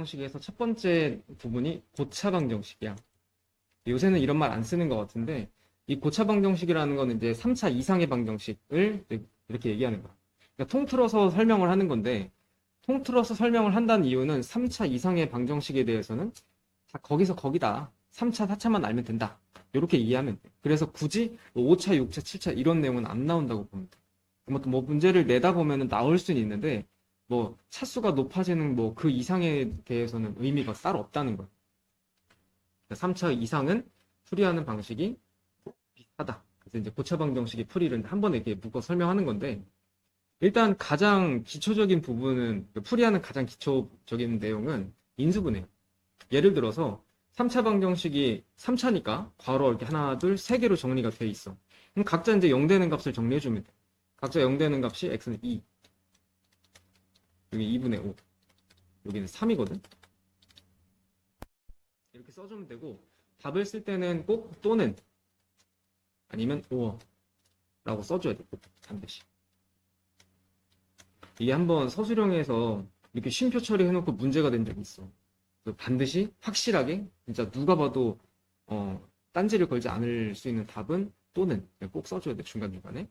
방정식에서 첫 번째 부분이 고차 방정식이야. 요새는 이런 말 안 쓰는 것 같은데, 이 고차 방정식이라는 거는 이제 3차 이상의 방정식을 이렇게 얘기하는 거야. 그러니까 통틀어서 설명을 하는 건데, 통틀어서 설명을 한다는 이유는 3차 이상의 방정식에 대해서는 다 거기서 거기다. 3차, 4차만 알면 된다. 이렇게 이해하면 돼. 그래서 굳이 5차, 6차, 7차 이런 내용은 안 나온다고 보면 돼. 뭐 문제를 내다 보면은 나올 수는 있는데, 뭐 차수가 높아지는 뭐 그 이상에 대해서는 의미가 따로 없다는 거야. 3차 이상은 풀이하는 방식이 비슷하다. 그래서 이제 고차 방정식의 풀이를 한 번에 이렇게 묶어 설명하는 건데, 일단 가장 기초적인 부분은, 풀이하는 가장 기초적인 내용은 인수분해예요. 예를 들어서 3차 방정식이 3차니까 괄호 이렇게 하나, 둘, 세 개로 정리가 돼 있어. 그럼 각자 이제 0 되는 값을 정리해 주면 돼. 각자 0 되는 값이 x는 2, 여기 2분의 5, 여기는 3이거든. 이렇게 써주면 되고, 답을 쓸 때는 꼭 또는 아니면 or 라고 써줘야 돼. 꼭 반드시. 이게 한번 서술형에서 이렇게 쉼표 처리해놓고 문제가 된 적이 있어. 반드시 확실하게 진짜 누가 봐도 딴지를 걸지 않을 수 있는 답은 또는 꼭 써줘야 돼. 중간중간에.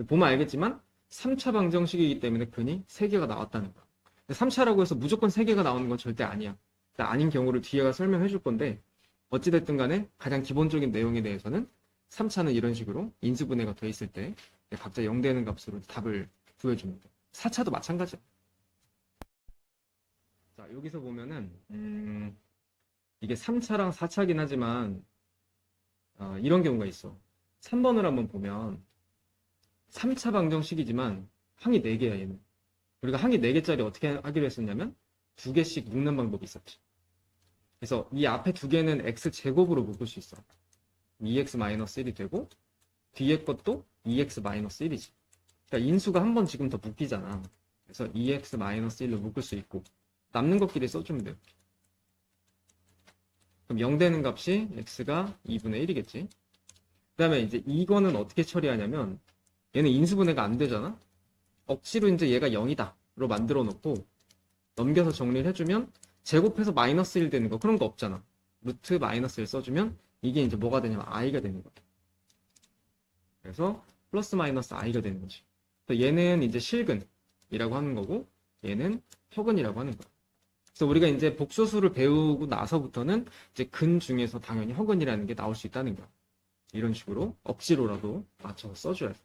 보면 알겠지만 3차 방정식이기 때문에 괜히 3개가 나왔다는 거야. 3차라고 해서 무조건 3개가 나오는 건 절대 아니야. 아닌 경우를 뒤에가 설명해 줄 건데, 어찌됐든 간에 가장 기본적인 내용에 대해서는 3차는 이런 식으로 인수분해가 돼 있을 때 각자 0 되는 값으로 답을 구해줍니다. 4차도 마찬가지야. 자, 여기서 보면은 이게 3차랑 4차긴 하지만 이런 경우가 있어. 3번을 한번 보면 3차 방정식이지만 항이 4개야 얘는. 우리가 항이 4개짜리 어떻게 하기로 했었냐면 2개씩 묶는 방법이 있었지. 그래서 이 앞에 2개는 x제곱으로 묶을 수 있어. 2x-1이 되고 뒤에 것도 2x-1이지. 그러니까 인수가 한 번 지금 더 묶이잖아. 그래서 2x-1로 묶을 수 있고 남는 것끼리 써주면 돼요. 그럼 0 되는 값이 x가 2분의 1이겠지. 그 다음에 이제 이거는 어떻게 처리하냐면 얘는 인수분해가 안 되잖아. 억지로 이제 얘가 0이다로 만들어 놓고 넘겨서 정리를 해주면 제곱해서 마이너스 1 되는 거 그런 거 없잖아. 루트 마이너스 1 써주면 이게 이제 뭐가 되냐면 i가 되는 거야. 그래서 플러스 마이너스 i가 되는 거지. 그래서 얘는 이제 실근이라고 하는 거고 얘는 표근이라고 하는 거야. 그래서 우리가 이제 복소수를 배우고 나서부터는 이제 근 중에서 당연히 허근이라는 게 나올 수 있다는 거야. 이런 식으로 억지로라도 맞춰서 써줘야 돼.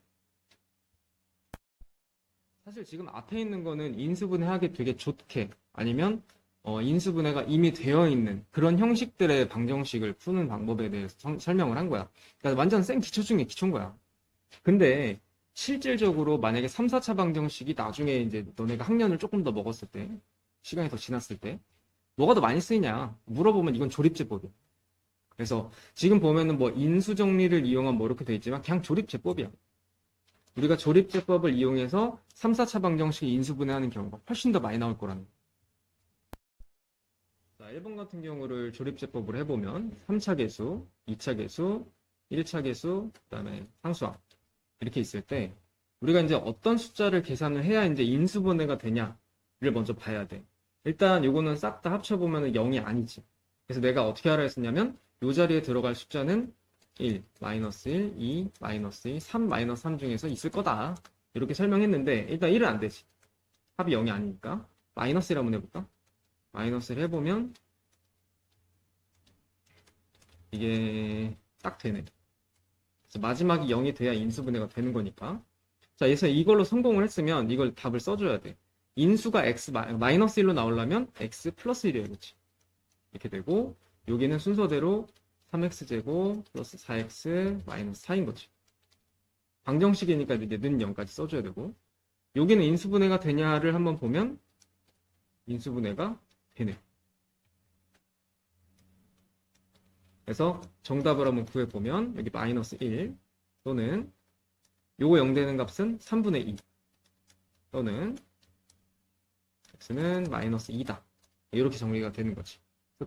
사실 지금 앞에 있는 거는 인수분해하기 되게 좋게 아니면 인수분해가 이미 되어 있는 그런 형식들의 방정식을 푸는 방법에 대해서 설명을 한 거야. 그러니까 완전 생 기초 중에 기초인 거야. 근데 실질적으로 만약에 3, 4차 방정식이 나중에 이제 너네가 학년을 조금 더 먹었을 때, 시간이 더 지났을 때 뭐가 더 많이 쓰이냐 물어보면 이건 조립제법이야. 그래서 지금 보면은 뭐 인수정리를 이용한 뭐 이렇게 돼 있지만 그냥 조립제법이야. 우리가 조립제법을 이용해서 3, 4차 방정식 인수분해하는 경우가 훨씬 더 많이 나올 거라는 거야. 자, 1번 같은 경우를 조립제법을 해보면 3차 계수, 2차 계수, 1차 계수, 그 다음에 상수항 이렇게 있을 때 우리가 이제 어떤 숫자를 계산을 해야 이제 인수분해가 되냐를 먼저 봐야 돼. 일단 요거는 싹 다 합쳐보면 0이 아니지. 그래서 내가 어떻게 하라 했었냐면 요 자리에 들어갈 숫자는 1, 마이너스 1, 2, 마이너스 2, 3, 마이너스 3 중에서 있을 거다. 이렇게 설명했는데 일단 1은 안 되지. 합이 0이 아니니까. 마이너스 1 한번 해볼까? 마이너스를 해보면 이게 딱 되네. 그래서 마지막이 0이 돼야 인수분해가 되는 거니까. 자, 그래서 이걸로 성공을 했으면 이걸 답을 써줘야 돼. 인수가 x 마이너스 1로 나오려면 x 플러스 1이어야 겠지. 이렇게 되고 여기는 순서대로 3x제곱 플러스 4x 마이너스 4인 거지. 방정식이니까 이제 는 0까지 써줘야 되고 여기는 인수분해가 되냐를 한번 보면 인수분해가 되네. 그래서 정답을 한번 구해보면 여기 마이너스 1 또는 요거 0 되는 값은 3분의 2 또는 x는 마이너스 2다. 이렇게 정리가 되는 거지.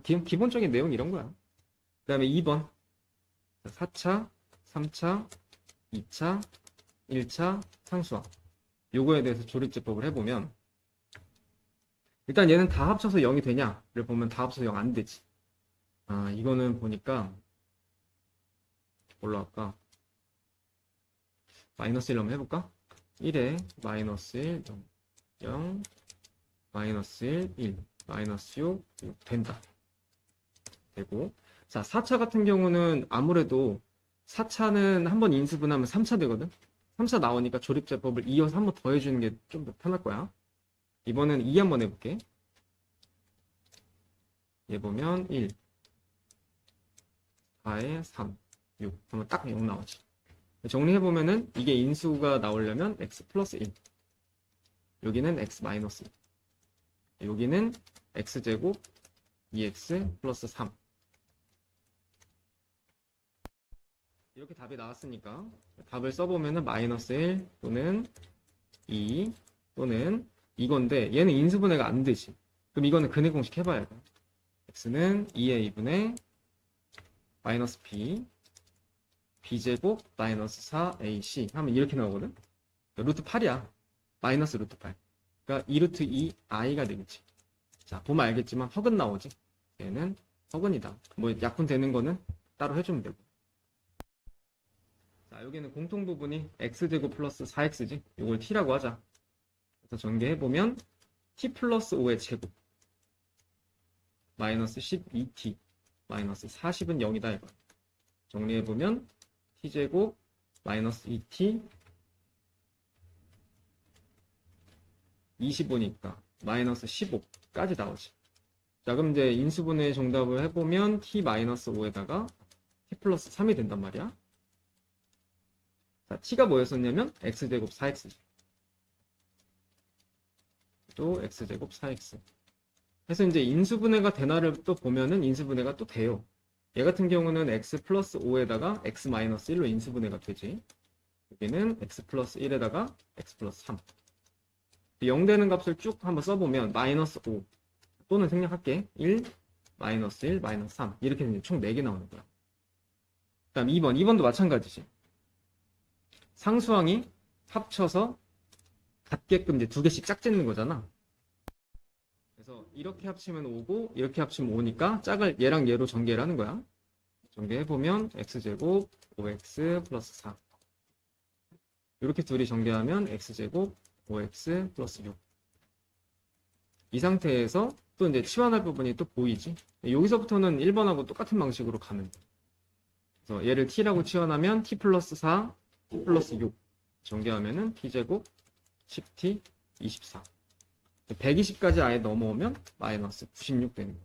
기본적인 내용이 이런 거야. 그 다음에 2번 4차, 3차, 2차, 1차 상수항 요거에 대해서 조립제법을 해보면 일단 얘는 다 합쳐서 0이 되냐를 보면 다 합쳐서 0 안 되지. 아, 이거는 보니까 뭘로 할까? 마이너스 1 한번 해볼까? 1에 마이너스 1, 0, 0, 마이너스 1, 1, 마이너스 6, 6 된다. 되고. 자, 4차 같은 경우는 아무래도 4차는 한번 인수분하면 3차 되거든? 3차 나오니까 조립제법을 이어서 한번 더 해주는 게 좀 더 편할 거야. 이번엔 2 한번 해볼게. 얘 보면 1, 4에 3, 6 하면 딱 0 나오지. 정리해보면은 이게 인수가 나오려면 x 플러스 1, 여기는 x 마이너스 1, 여기는 x제곱 2x 플러스 3. 이렇게 답이 나왔으니까 답을 써보면은 마이너스 1 또는 2 또는 이건데 얘는 인수분해가 안 되지. 그럼 이거는 근해 공식 해봐야 돼. x는 2a분의 마이너스 b b제곱 마이너스 4ac 하면 이렇게 나오거든. 루트 8이야. 마이너스 루트 8. 그러니까 2루트 2i가 되겠지. 자, 보면 알겠지만 허근 나오지. 얘는 허근이다. 뭐 약분 되는 거는 따로 해주면 되고. 자, 여기는 공통 부분이 x제곱 플러스 4x지. 이걸 t라고 하자. 그래서 전개해보면 t 플러스 5의 제곱 마이너스 12t 마이너스 40은 0이다 이거. 정리해보면 t제곱 마이너스 2t 25니까 마이너스 15까지 나오지. 자, 그럼 이제 인수분해 정답을 해보면 t 마이너스 5에다가 t 플러스 3이 된단 말이야. 자, t가 뭐였었냐면 x제곱 4x 또 x제곱 4x. 그래서 이제 인수분해가 되나를 또 보면은 인수분해가 또 돼요. 얘 같은 경우는 x 플러스 5에다가 x 마이너스 1로 인수분해가 되지. 여기는 x 플러스 1에다가 x 플러스 3. 0 되는 값을 쭉 한번 써보면 마이너스 5 또는 생략할게. 1, 마이너스 1, 마이너스 3 이렇게 되면 총 4개 나오는 거야. 그 다음 2번. 2번도 마찬가지지. 상수항이 합쳐서 같게끔 이제 2개씩 짝짓는 거잖아. 그래서 이렇게 합치면 5고 이렇게 합치면 5니까 짝을 얘랑 얘로 전개를 하는 거야. 전개해보면 x제곱 5x 플러스 4 이렇게 둘이 전개하면 x제곱 5x 플러스 6. 이 상태에서 또 이제 치환할 부분이 또 보이지. 여기서부터는 1번하고 똑같은 방식으로 가면 돼. 그래서 얘를 t라고 치환하면 t 플러스 4 t 플러스 6 전개하면은 t제곱 10t 24. 120까지 아예 넘어오면 마이너스 96 되는 거야.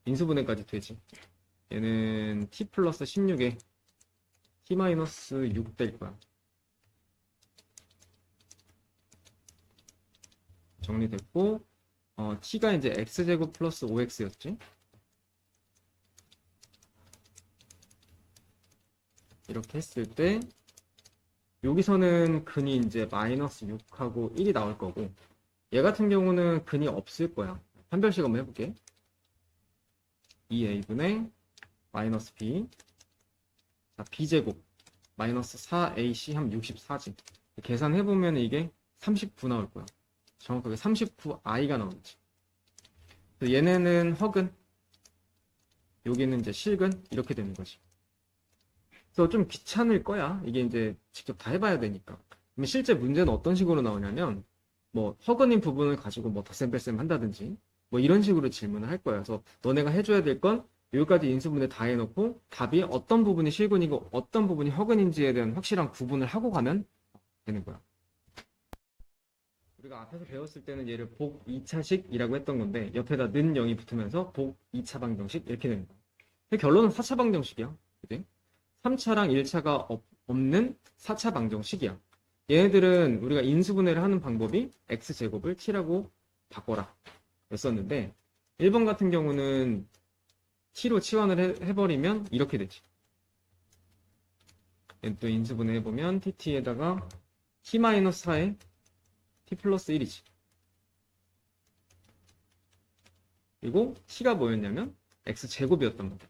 인수분해까지 되지. 얘는 t 플러스 16에 t 마이너스 6 될 거야. 정리됐고, t가 이제 x제곱 플러스 5x였지. 이렇게 했을 때 여기서는 근이 이제 마이너스 6하고 1이 나올 거고 얘 같은 경우는 근이 없을 거야. 판별식 한번 해볼게. 2a분의 마이너스 b 자, b제곱 마이너스 4ac 하면 64지. 계산해보면 이게 39 나올 거야. 정확하게 39i가 나오지. 얘네는 허근 여기는 이제 실근 이렇게 되는 거지. 그래서 좀 귀찮을 거야. 이게 이제 직접 다 해봐야 되니까. 그럼 실제 문제는 어떤 식으로 나오냐면 뭐 허근인 부분을 가지고 뭐 덧셈 뺄셈 한다든지 뭐 이런 식으로 질문을 할 거야. 그래서 너네가 해줘야 될 건 여기까지 인수분해 다 해놓고 답이 어떤 부분이 실근이고 어떤 부분이 허근인지에 대한 확실한 구분을 하고 가면 되는 거야. 우리가 앞에서 배웠을 때는 얘를 복 2차식이라고 했던 건데 옆에다 는 0이 붙으면서 복 2차 방정식 이렇게 되는 거야. 결론은 4차 방정식이야. 그치? 3차랑 1차가 없는 4차 방정식이야. 얘네들은 우리가 인수분해를 하는 방법이 x제곱을 t라고 바꿔라 였었는데 1번 같은 경우는 t로 치환을 해버리면 이렇게 되지. 또 인수분해 해보면 tt에다가 t-4에 t 플러스 1이지. 그리고 t가 뭐였냐면 x제곱이었단 말이야.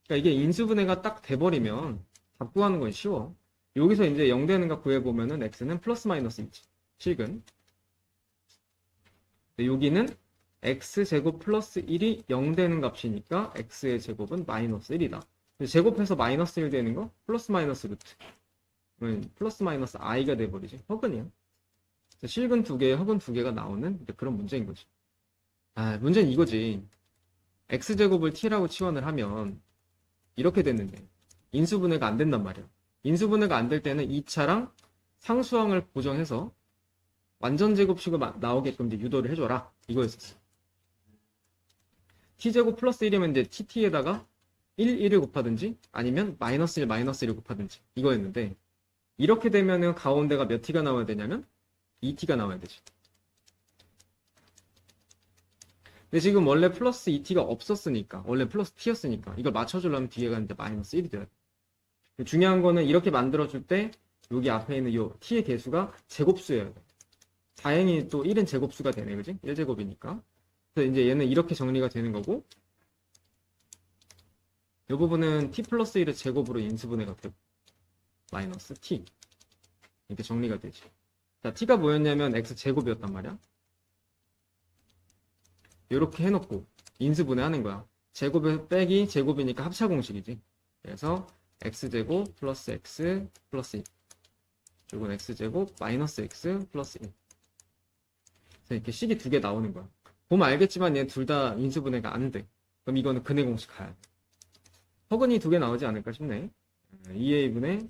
그러니까 이게 인수분해가 딱 돼버리면 답 구하는 건 쉬워. 여기서 이제 0 되는 값 구해보면은 x는 플러스 마이너스 2지. 실근. 여기는 x제곱 플러스 1이 0 되는 값이니까 x의 제곱은 마이너스 1이다. 제곱해서 마이너스 1 되는 거 플러스 마이너스 루트. 플러스 마이너스 i가 돼버리지. 허근이야. 실근 두 개, 허근 두 개가 나오는 그런 문제인 거지. 문제는 이거지. x제곱을 t라고 치환을 하면 이렇게 됐는데 인수분해가 안 된단 말이야. 인수분해가 안 될 때는 2차랑 상수항을 고정해서 완전 제곱식으로 나오게끔 이제 유도를 해줘라. 이거였었어. t제곱 플러스 1이면 이제 tt에다가 1을 곱하든지 아니면 마이너스 1, 마이너스 1을 곱하든지 이거였는데 이렇게 되면은 가운데가 몇 t가 나와야 되냐면 2t가 나와야 되지. 근데 지금 원래 플러스 2t가 없었으니까 원래 플러스 t였으니까 이걸 맞춰주려면 뒤에가 이제 마이너스 1이 돼야 돼. 중요한 거는 이렇게 만들어줄 때 여기 앞에 있는 요 t의 개수가 제곱수여야 돼. 다행히 또 1은 제곱수가 되네, 그지? 1제곱이니까. 그래서 이제 얘는 이렇게 정리가 되는 거고 이 부분은 t 플러스 1의 제곱으로 인수분해가 되고 마이너스 t 이렇게 정리가 되지. 자, t가 뭐였냐면 x제곱이었단 말이야. 이렇게 해놓고 인수분해하는 거야. 제곱에서 빼기 제곱이니까 합차 공식이지. 그래서 x제곱 플러스 x 플러스 1 이건 x제곱 마이너스 x 플러스 1 그래서 이렇게 식이 두 개 나오는 거야. 보면 알겠지만 얘 둘 다 인수분해가 안 돼. 그럼 이거는 근해 공식 가야 돼. 허근이 두 개 나오지 않을까 싶네. 2a분의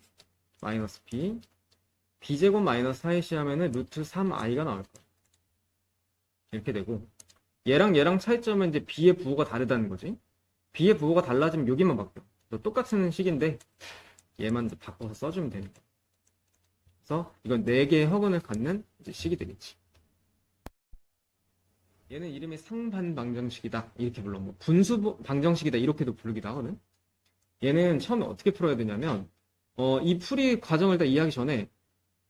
마이너스 b b제곱 마이너스 4ac 하면은 루트 3i가 나올 거야. 이렇게 되고 얘랑 얘랑 차이점은 이제 b의 부호가 다르다는 거지. b의 부호가 달라지면 여기만 바뀌어. 똑같은 식인데 얘만 이제 바꿔서 써주면 되는 거야. 그래서 이건 4개의 허근을 갖는 이제 식이 되겠지. 얘는 이름이 상반 방정식이다 이렇게 불러. 뭐 분수 방정식이다 이렇게도 부르기도 하거든. 얘는 처음에 어떻게 풀어야 되냐면 이 풀이 과정을 다 이해하기 전에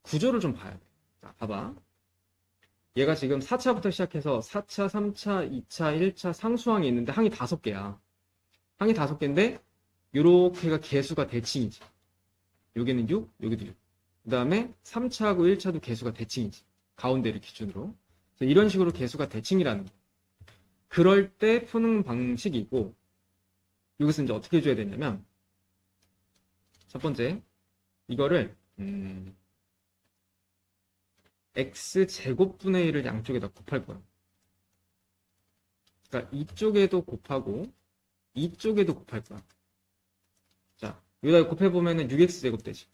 구조를 좀 봐야 돼. 자, 봐봐. 얘가 지금 4차부터 시작해서 4차, 3차, 2차, 1차 상수항이 있는데 항이 5개야. 항이 5개인데 요렇게가 개수가 대칭이지. 여기는 6, 여기도 6. 그 다음에 3차하고 1차도 개수가 대칭이지. 가운데를 기준으로. 그래서 이런 식으로 개수가 대칭이라는 거야. 그럴 때 푸는 방식이고 여기서 이제 어떻게 해줘야 되냐면 첫 번째 이거를 x제곱분의 1을 양쪽에다 곱할 거야. 그러니까 이쪽에도 곱하고 이쪽에도 곱할 거야. 자, 여기다 곱해보면은 6x제곱 되지.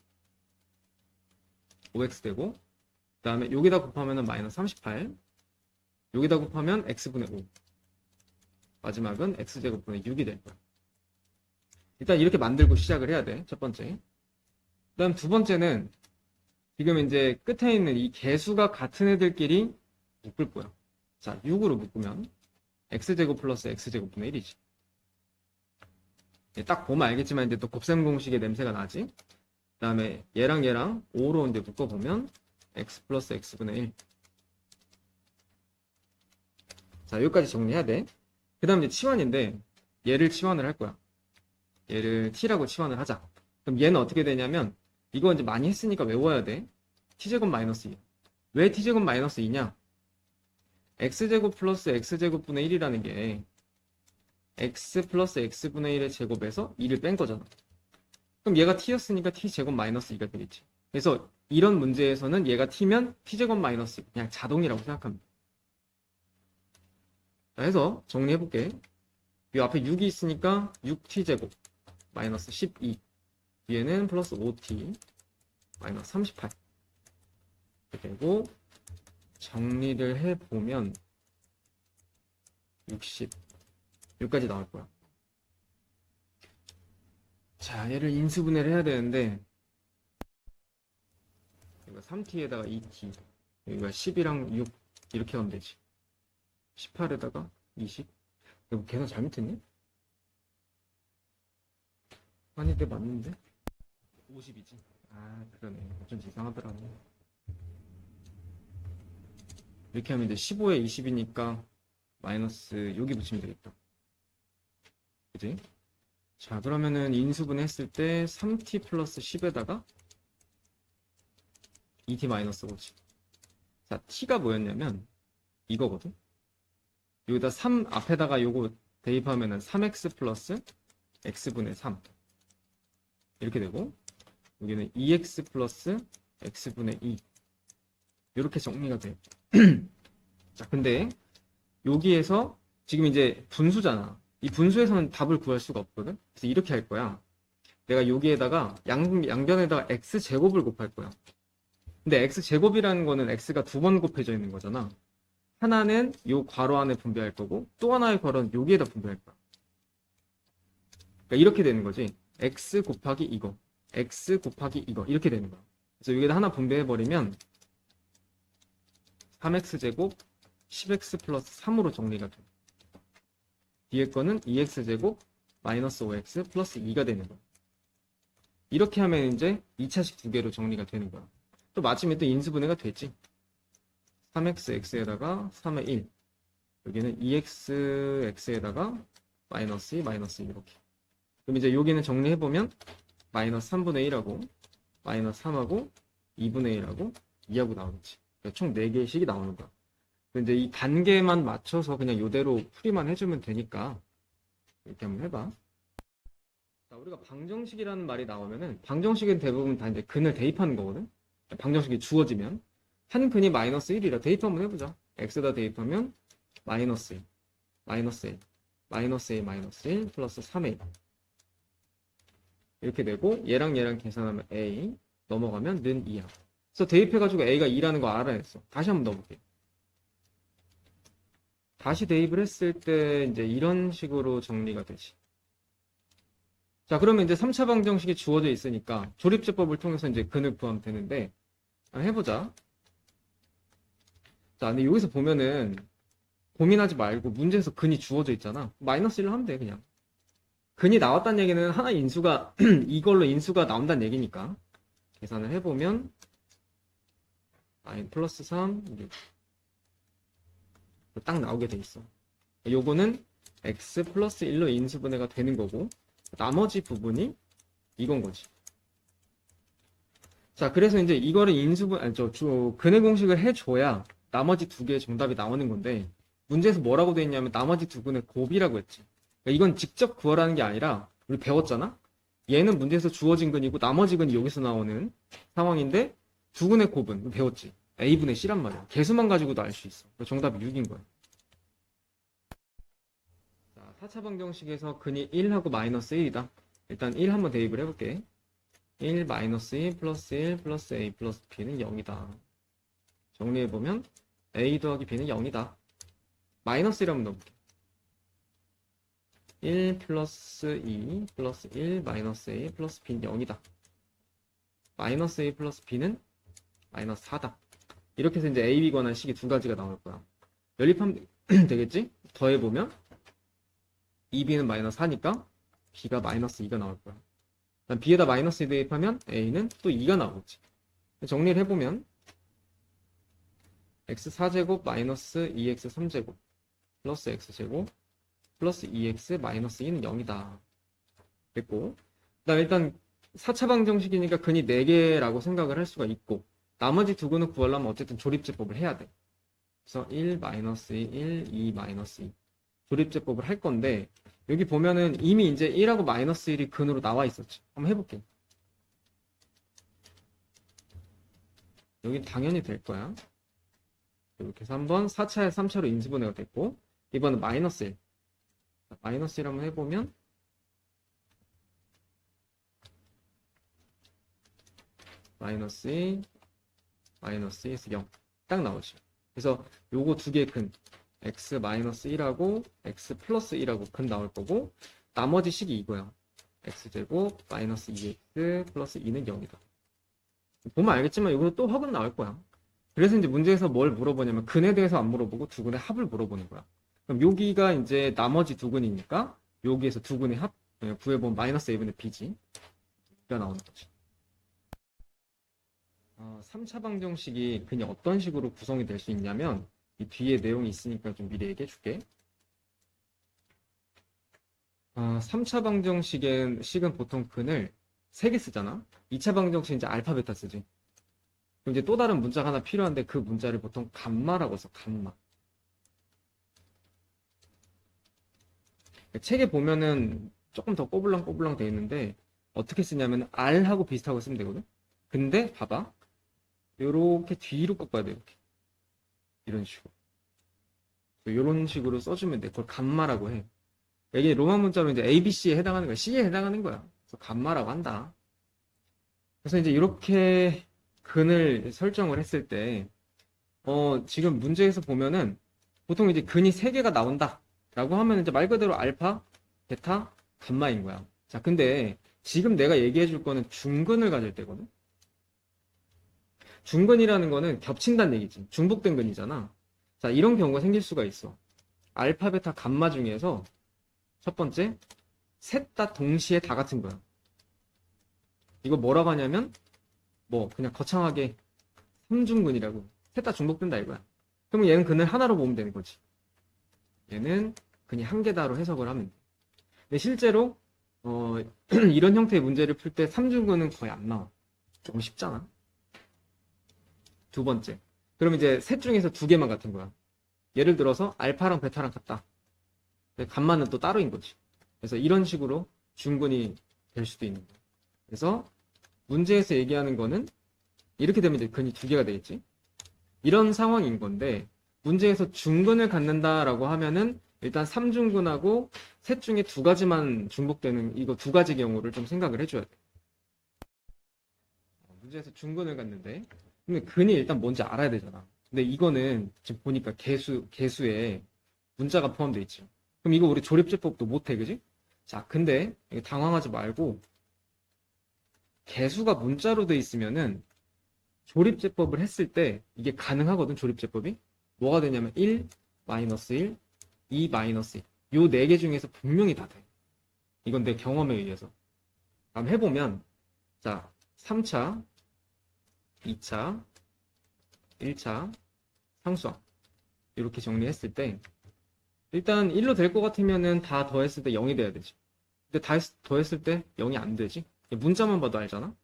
5x 되고 그 다음에 여기다 곱하면은 마이너스 38 여기다 곱하면 x분의 5 마지막은 x제곱분의 6이 될 거야. 일단 이렇게 만들고 시작을 해야 돼. 첫 번째. 그 다음 두 번째는 지금 이제 끝에 있는 이 개수가 같은 애들끼리 묶을 거야. 자, 6으로 묶으면 x제곱 플러스 x제곱분의 1이지. 딱 보면 알겠지만 이제 또 곱셈 공식의 냄새가 나지. 그 다음에 얘랑 얘랑 5로 이제 묶어보면 x 플러스 x분의 1. 자, 여기까지 정리해야 돼. 그 다음 이제 치환인데 얘를 치환을 할 거야. 얘를 t라고 치환을 하자. 그럼 얘는 어떻게 되냐면 이거 이제 많이 했으니까 외워야 돼. t제곱 마이너스 2. 왜 t제곱 마이너스 2냐? x제곱 플러스 x제곱분의 1이라는 게 x 플러스 x분의 1의 제곱에서 2를 뺀 거잖아. 그럼 얘가 t였으니까 t제곱 마이너스 2가 되겠지. 그래서 이런 문제에서는 얘가 t면 t제곱 마이너스 2 그냥 자동이라고 생각합니다. 자, 해서 정리해볼게. 이 앞에 6이 있으니까 6t제곱 마이너스 12 뒤에는 플러스 5t 마이너스 38 그리고 정리를 해보면 60 여기까지 나올 거야. 자, 얘를 인수분해를 해야 되는데 이거 3t에다가 2t 여기가 10이랑 6 이렇게 하면 되지. 18에다가 20 이거 계산 잘못했니? 아니 내 맞는데? 50이지. 아 그러네. 좀 이상하더라. 이렇게 하면 이제 15에 20이니까 마이너스 여기 붙이면 되겠다. 그지? 자, 그러면은 인수분 했을 때 3t 플러스 10에다가 2t 마이너스 5지. 자, t가 뭐였냐면 이거거든. 여기다 3 앞에다가 요거 대입하면은 3x 플러스 x분의 3 이렇게 되고, 여기는 2x 플러스 x분의 2 이렇게 정리가 돼요. 자, 근데 여기에서 지금 이제 분수잖아. 이 분수에서는 답을 구할 수가 없거든. 그래서 이렇게 할 거야. 내가 여기에다가 양변에다가 x제곱을 곱할 거야. 근데 x제곱이라는 거는 x가 두 번 곱해져 있는 거잖아. 하나는 요 괄호 안에 분배할 거고, 또 하나의 괄호는 여기에다 분배할 거야. 그러니까 이렇게 되는 거지. x 곱하기 이거, x 곱하기 이거 이렇게 되는 거야. 그래서 여기다 하나 분배해버리면 3x제곱 10x 플러스 3으로 정리가 돼. 뒤에 거는 2x제곱 마이너스 5x 플러스 2가 되는 거야. 이렇게 하면 이제 2차식 두 개로 정리가 되는 거야. 또 마침에 또 인수분해가 되지. 3xx에다가 3의 1. 여기는 2xx에다가 마이너스 2, 마이너스 2 이렇게. 그럼 이제 여기는 정리해보면 마이너스 3분의 1하고 마이너스 3하고 2분의 1하고 2하고 나오겠지. 그러니까 총 4개씩이 나오는 거야. 근데 이 단계만 맞춰서 그냥 이대로 풀이만 해주면 되니까 이렇게 한번 해봐. 자, 우리가 방정식이라는 말이 나오면은 방정식은 대부분 다 이제 근을 대입하는 거거든. 방정식이 주어지면 한 근이 마이너스 1이라 대입 한번 해보자. x에다 대입하면 마이너스 1, 마이너스 1, 마이너스 1, 마이너스 1 플러스 3a 이렇게 되고 얘랑 얘랑 계산하면 a 넘어가면 는 2야. 그래서 대입해가지고 a가 2라는 거 알아냈어. 다시 한번 넣어볼게. 다시 대입을 했을 때 이제 이런 식으로 정리가 되지. 자, 그러면 이제 3차 방정식이 주어져 있으니까 조립제법을 통해서 이제 근을 구하면 되는데, 한번 해보자. 자, 근데 여기서 보면은 고민하지 말고 문제에서 근이 주어져 있잖아. 마이너스 1로 하면 돼, 그냥. 근이 나왔다는 얘기는 하나의 인수가 이걸로 인수가 나온다는 얘기니까 계산을 해보면 플러스 3 딱 나오게 돼 있어. 요거는 x 플러스 1로 인수분해가 되는 거고 나머지 부분이 이건 거지. 자, 그래서 이제 이거를 근의 공식을 해줘야 나머지 두 개의 정답이 나오는 건데 문제에서 뭐라고 돼 있냐면 나머지 두 근의 곱이라고 했지. 그러니까 이건 직접 구하라는 게 아니라 우리 배웠잖아? 얘는 문제에서 주어진 근이고 나머지 근이 여기서 나오는 상황인데 두 근의 곱은 배웠지. a분의 c란 말이야. 개수만 가지고도 알 수 있어. 정답이 6인 거야. 자, 4차 방정식에서 근이 1하고 마이너스 1이다. 일단 1 한번 대입을 해볼게. 1 마이너스 2 플러스 1 플러스 a 플러스 b는 0이다. 정리해보면 a 더하기 b는 0이다. 마이너스 1 한번 넣어볼게. 1 플러스 2 플러스 1 마이너스 a 플러스 b는 0이다. 마이너스 a 플러스 b는 마이너스 4다. 이렇게 해서 이제 a, b 관한 식이 두 가지가 나올 거야. 연립하면 되겠지? 더해보면 2b는 마이너스 4니까 b가 마이너스 2가 나올 거야. b에다 마이너스 2 대입하면 a는 또 2가 나오겠지. 정리를 해보면 x4제곱 마이너스 2x 3제곱 플러스 x제곱 플러스 2x 마이너스 2는 0이다. 됐고, 그다음 일단 4차 방정식이니까 근이 4개라고 생각을 할 수가 있고 나머지 두 근을 구하려면 어쨌든 조립제법을 해야 돼. 그래서 1 마이너스 2, 1, 2 마이너스 2 조립제법을 할 건데 여기 보면은 이미 이제 1하고 마이너스 1이 근으로 나와 있었지. 한번 해볼게. 여긴 당연히 될 거야. 이렇게 해서 한번 4차에 3차로 인수분해가 됐고 이번은 마이너스 1. 마이너스 1 한번 해보면 마이너스 2, 마이너스 2에서 0. 딱 나오죠. 그래서 요거 두 개의 근 x 마이너스 1하고 x 플러스 1하고 근 나올 거고 나머지 식이 이거야. x제곱 마이너스 2x 플러스 2는 0이다. 보면 알겠지만 이거는 또 합은 나올 거야. 그래서 이제 문제에서 뭘 물어보냐면 근에 대해서 안 물어보고 두 근의 합을 물어보는 거야. 그럼 여기가 이제 나머지 두 근이니까 여기에서 두 근의 합 구해보면 마이너스 a분의 b지. 가 나오는 거지. 3차 방정식이 근이 어떤 식으로 구성이 될 수 있냐면 이 뒤에 내용이 있으니까 좀 미리 얘기해 줄게. 3차 방정식은 보통 근을 3개 쓰잖아. 2차 방정식은 이제 알파, 베타 쓰지. 그럼 이제 또 다른 문자가 하나 필요한데 그 문자를 보통 감마라고 써, 감마. 책에 보면은 조금 더 꼬불랑꼬불랑 돼 있는데 어떻게 쓰냐면 R하고 비슷하고 쓰면 되거든. 근데 봐봐. 요렇게 뒤로 꺾어야 돼. 이렇게. 이런 식으로. 이런 식으로 써주면 돼. 그걸 감마라고 해. 이게 로마 문자로 이제 ABC에 해당하는 거야. C에 해당하는 거야. 그래서 감마라고 한다. 그래서 이제 이렇게 근을 설정을 했을 때, 지금 문제에서 보면은 보통 이제 근이 3개가 나온다. 라고 하면 이제 말 그대로 알파, 베타, 감마인 거야. 자, 근데 지금 내가 얘기해 줄 거는 중근을 가질 때거든. 중근이라는 거는 겹친다는 얘기지. 중복된 근이잖아. 자, 이런 경우가 생길 수가 있어. 알파, 베타, 감마 중에서 첫 번째, 셋 다 동시에 다 같은 거야. 이거 뭐라고 하냐면, 그냥 거창하게 삼중근이라고. 셋 다 중복된다 이거야. 그러면 얘는 근을 하나로 보면 되는 거지. 얘는 근이 한 개다로 해석을 하면 돼. 근데 실제로, 이런 형태의 문제를 풀 때 삼중근은 거의 안 나와. 너무 쉽잖아. 두 번째. 그럼 이제 셋 중에서 2개만 같은 거야. 예를 들어서 알파랑 베타랑 같다. 감마는 또 따로인 거지. 그래서 이런 식으로 중근이 될 수도 있는 거야. 그래서 문제에서 얘기하는 거는 이렇게 되면 이제 근이 2개가 되겠지. 이런 상황인 건데 문제에서 중근을 갖는다라고 하면은 일단 3중근하고 셋 중에 2가지만 중복되는 이거 2가지 경우를 좀 생각을 해줘야 돼. 문제에서 중근을 갖는데 근데 근이 일단 뭔지 알아야 되잖아. 근데 이거는 지금 보니까 개수에 문자가 포함되어 있죠. 그럼 이거 우리 조립제법도 못해, 그지? 자, 근데 이거 당황하지 말고 개수가 문자로 돼 있으면은 조립제법을 했을 때 이게 가능하거든, 조립제법이. 뭐가 되냐면 1, 마이너스 1, 2, 마이너스 1. 요 4개 중에서 분명히 다 돼. 이건 내 경험에 의해서. 한번 해보면 자, 3차, 2차, 1차, 상수항 이렇게 정리했을 때 일단 1로 될 것 같으면은 다 더했을 때 0이 돼야 되지. 근데 다 더했을 때 0이 안 되지. 문자만 봐도 알잖아.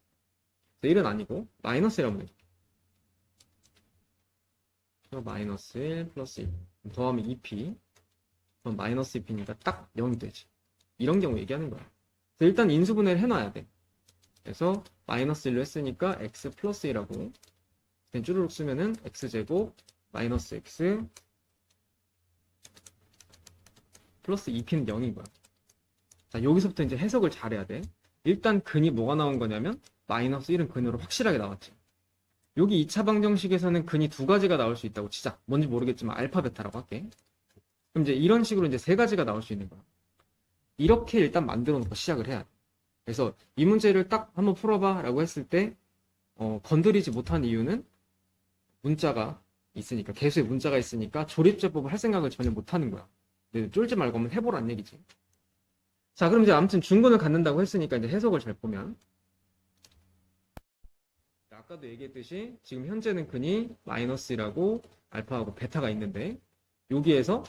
1은 아니고 마이너스 1이라고 돼. 마이너스 1 플러스 1 더하면 2p 그럼 마이너스 2p니까 딱 0이 되지. 이런 경우 얘기하는 거야. 그래서 일단 인수분해를 해놔야 돼. 그래서 마이너스 1로 했으니까 x 플러스 1하고 쭈루룩 쓰면은 x제곱 마이너스 x 플러스 2p는 0인 거야. 자, 여기서부터 이제 해석을 잘해야 돼. 일단 근이 뭐가 나온 거냐면 마이너스 1은 근으로 확실하게 나왔지. 여기 2차 방정식에서는 근이 2가지가 나올 수 있다고 치자. 뭔지 모르겠지만 알파, 베타라고 할게. 그럼 이제 이런 식으로 이제 3가지가 나올 수 있는 거야. 이렇게 일단 만들어 놓고 시작을 해야 돼. 그래서 이 문제를 딱 한번 풀어봐 라고 했을 때 건드리지 못한 이유는 문자가 있으니까, 개수에 문자가 있으니까 조립제법을 할 생각을 전혀 못하는 거야. 근데 쫄지 말고 한번 해보라는 얘기지. 자, 그럼 이제 아무튼 중근을 갖는다고 했으니까 이제 해석을 잘 보면 아까도 얘기했듯이 지금 현재는 근이 마이너스라고 알파하고 베타가 있는데 여기에서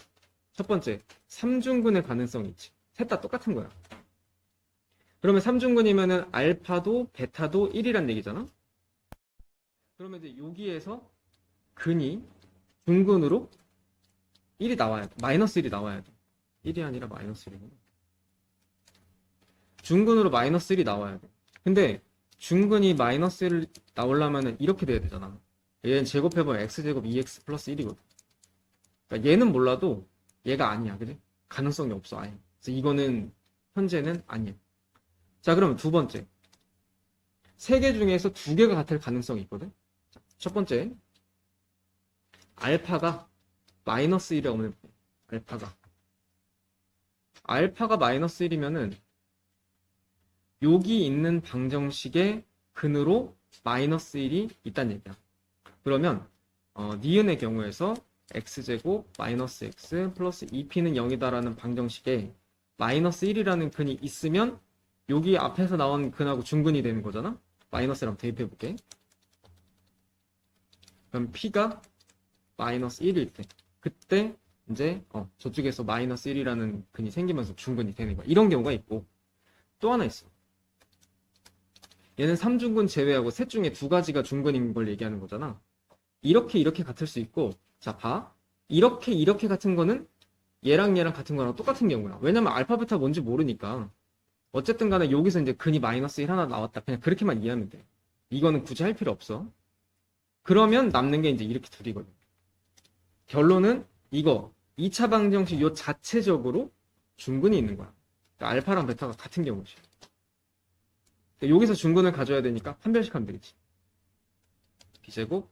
첫 번째 3중근의 가능성이 있지. 셋 다 똑같은 거야. 그러면 3중근이면은 알파도 베타도 1이란 얘기잖아. 그러면 이제 여기에서 근이 중근으로 1이 나와야 돼. 마이너스 1이 나와야 돼. 1이 아니라 마이너스 1이구나. 중근으로 마이너스 1이 나와야 돼. 근데 중근이 마이너스 1을 나오려면 이렇게 돼야 되잖아. 얘는 제곱해보면 x제곱 2x 플러스 1이거든. 그러니까 얘는 몰라도 얘가 아니야. 그지? 가능성이 없어. 아예. 그래서 이거는 현재는 아니야. 자, 그러면 두 번째. 3개 중에서 2개가 같을 가능성이 있거든. 자, 첫 번째. 알파가 마이너스 1이라고 하면 알파가 마이너스 1이면은 여기 있는 방정식의 근으로 마이너스 1이 있다는 얘기야. 그러면 니은의 경우에서 x제곱 마이너스 x 플러스 2p는 0이다라는 방정식에 마이너스 1이라는 근이 있으면 여기 앞에서 나온 근하고 중근이 되는 거잖아. 마이너스랑 대입해 볼게. 그럼 p가 마이너스 1일 때 그때 이제 저쪽에서 마이너스 1이라는 근이 생기면서 중근이 되는 거야. 이런 경우가 있고 또 하나 있어. 얘는 3중근 제외하고 셋 중에 2가지가 중근인 걸 얘기하는 거잖아. 이렇게 같을 수 있고, 자, 봐. 이렇게 같은 거는 얘랑 얘랑 같은 거랑 똑같은 경우야. 왜냐면 알파, 베타 뭔지 모르니까. 어쨌든 간에 여기서 이제 근이 마이너스 1 하나 나왔다. 그냥 그렇게만 이해하면 돼. 이거는 굳이 할 필요 없어. 그러면 남는 게 이제 이렇게 둘이거든. 결론은 이거 2차 방정식 요 자체적으로 중근이 있는 거야. 그러니까 알파랑 베타가 같은 경우지. 그러니까 여기서 중근을 가져야 되니까 판별식 하면 되겠지. b제곱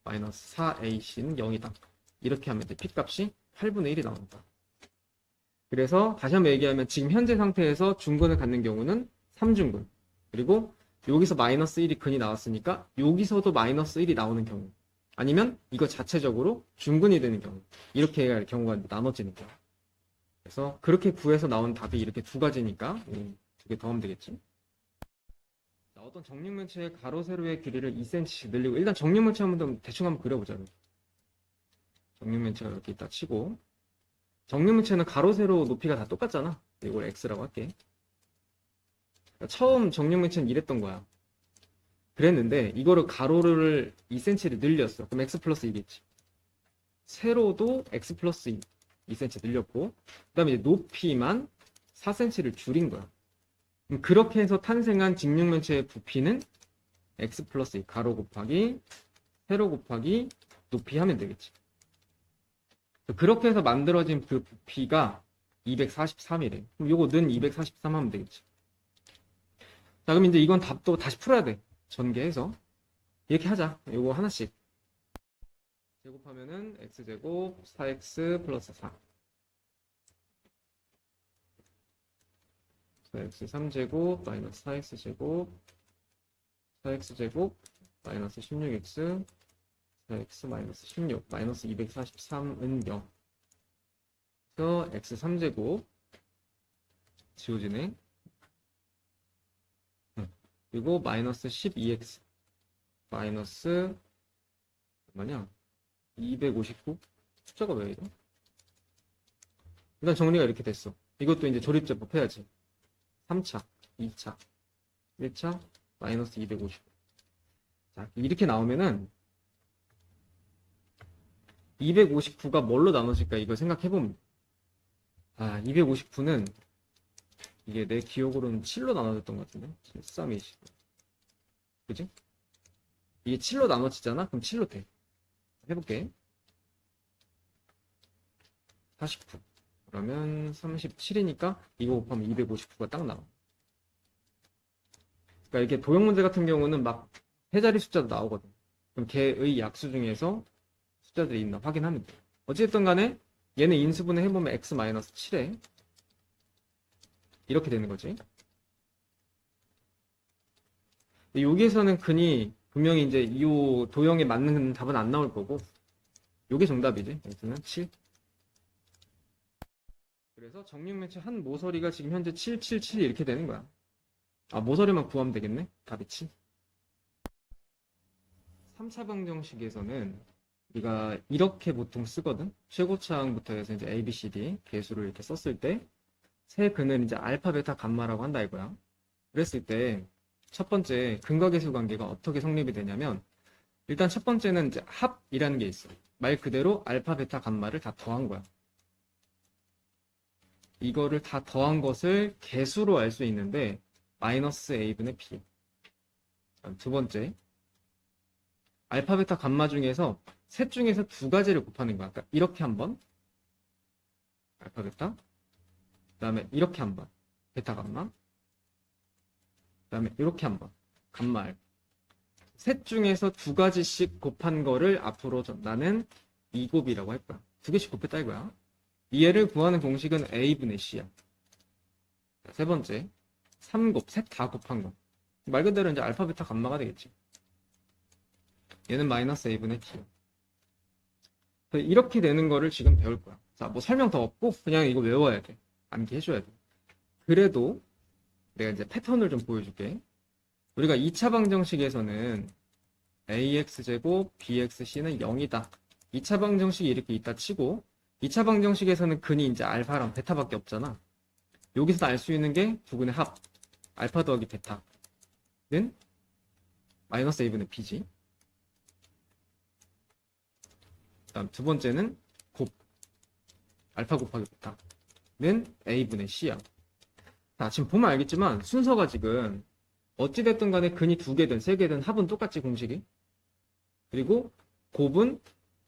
마이너스 4ac는 0이다. 이렇게 하면 돼. p값이 8분의 1이 나온다. 그래서 다시 한번 얘기하면 지금 현재 상태에서 중근을 갖는 경우는 3중근. 그리고 여기서 마이너스 1이 근이 나왔으니까 여기서도 마이너스 1이 나오는 경우. 아니면 이거 자체적으로 중근이 되는 경우. 이렇게 해야 할 경우가 나눠지는 거야. 그래서 그렇게 구해서 나온 답이 이렇게 두 가지니까 두 개 더 하면 되겠지. 자, 어떤 정육면체의 가로 세로의 길이를 2cm씩 늘리고 일단 정육면체 한번 대충 한번 그려보자. 정육면체가 이렇게 있다 치고 정육면체는 가로 세로 높이가 다 똑같잖아. 이걸 x라고 할게. 그러니까 처음 정육면체는 이랬던 거야. 그랬는데 이거를 가로를 2cm를 늘렸어. 그럼 x 플러스 2겠지. 세로도 x 플러스 2cm 늘렸고 그 다음에 이제 높이만 4cm를 줄인 거야. 그럼 그렇게 해서 탄생한 직육면체의 부피는 x 플러스 2 가로 곱하기 세로 곱하기 높이 하면 되겠지. 그렇게 해서 만들어진 그 부피가 243이래. 그럼 요거 는 243 하면 되겠지. 자, 그럼 이제 이건 답도 다시 풀어야 돼. 전개해서. 이렇게 하자. 요거 하나씩. 제곱하면은 x제곱 4x 플러스 4. 4x 3제곱 마이너스 4x제곱 4x제곱 마이너스 16x 4x 마이너스 16 마이너스 243은 0. 그래서 x 3제곱 지워지네. 그리고 마이너스 12x 마이너스 얼마냐? 259? 숫자가 왜 이래? 일단 정리가 이렇게 됐어. 이것도 이제 조립제법 해야지. 3차, 2차, 1차, 마이너스 259. 자, 이렇게 나오면은 259가 뭘로 나눠질까 이걸 생각해보면 아, 259는 이게 내 기억으로는 7로 나눠졌던 것 같은데 7, 3, 20 그지? 이게 7로 나눠지잖아? 그럼 7로 돼. 해볼게. 49 그러면 37이니까 이거 곱하면 259가 딱 나와. 그러니까 이렇게 도형 문제 같은 경우는 막 세 자리 숫자도 나오거든. 그럼 걔의 약수 중에서 숫자들이 있나 확인하면 돼. 어쨌든 간에 얘는 인수분해 해보면 x-7에 이렇게 되는 거지. 여기에서는 근이 분명히 이제 이 도형에 맞는 답은 안 나올 거고 요게 정답이지. x는 7. 그래서 정육면체 한 모서리가 지금 현재 7, 7, 7 이렇게 되는 거야. 아, 모서리만 구하면 되겠네. 답이 7. 3차 방정식에서는 우리가 이렇게 보통 쓰거든. 최고차항부터 해서 이제 A, B, C, D 개수를 이렇게 썼을 때 세 근을 이제 알파, 베타, 감마라고 한다 이거야. 그랬을 때 첫 번째 근과계수 관계가 어떻게 성립이 되냐면 일단 첫 번째는 이제 합이라는 게 있어. 말 그대로 알파, 베타, 감마를 다 더한 거야. 이거를 다 더한 것을 개수로 알 수 있는데 마이너스 a분의 b. 두 번째 알파, 베타, 감마 중에서 셋 중에서 두 가지를 곱하는 거야. 그러니까 이렇게 한번 알파, 베타 그 다음에 이렇게 한번 베타, 감마 그 다음에 이렇게 한번 감마 알파. 셋 중에서 두 가지씩 곱한 거를 앞으로 나는 2곱이라고 할 거야. 두 개씩 곱했다 이거야. 얘를 구하는 공식은 a분의 c야. 세 번째 3곱, 셋 다 곱한 거. 말 그대로 이제 알파, 베타, 감마가 되겠지. 얘는 마이너스 a분의 t. 이렇게 되는 거를 지금 배울 거야. 자, 뭐 설명 더 없고 그냥 이거 외워야 돼. 암기해줘야 돼. 그래도 내가 이제 패턴을 좀 보여줄게. 우리가 2차 방정식에서는 ax제곱 bxc는 0이다. 2차 방정식이 이렇게 있다 치고 2차 방정식에서는 근이 이제 알파랑 베타밖에 없잖아. 여기서 알 수 있는 게 두 근의 합. 알파 더하기 베타는 마이너스 a분의 b지. 다음 두 번째는 곱. 알파 곱하기 베타는 A분의 C야. 자, 지금 보면 알겠지만 순서가 지금 어찌됐든 간에 근이 2개든 3개든 합은 똑같지, 공식이. 그리고 곱은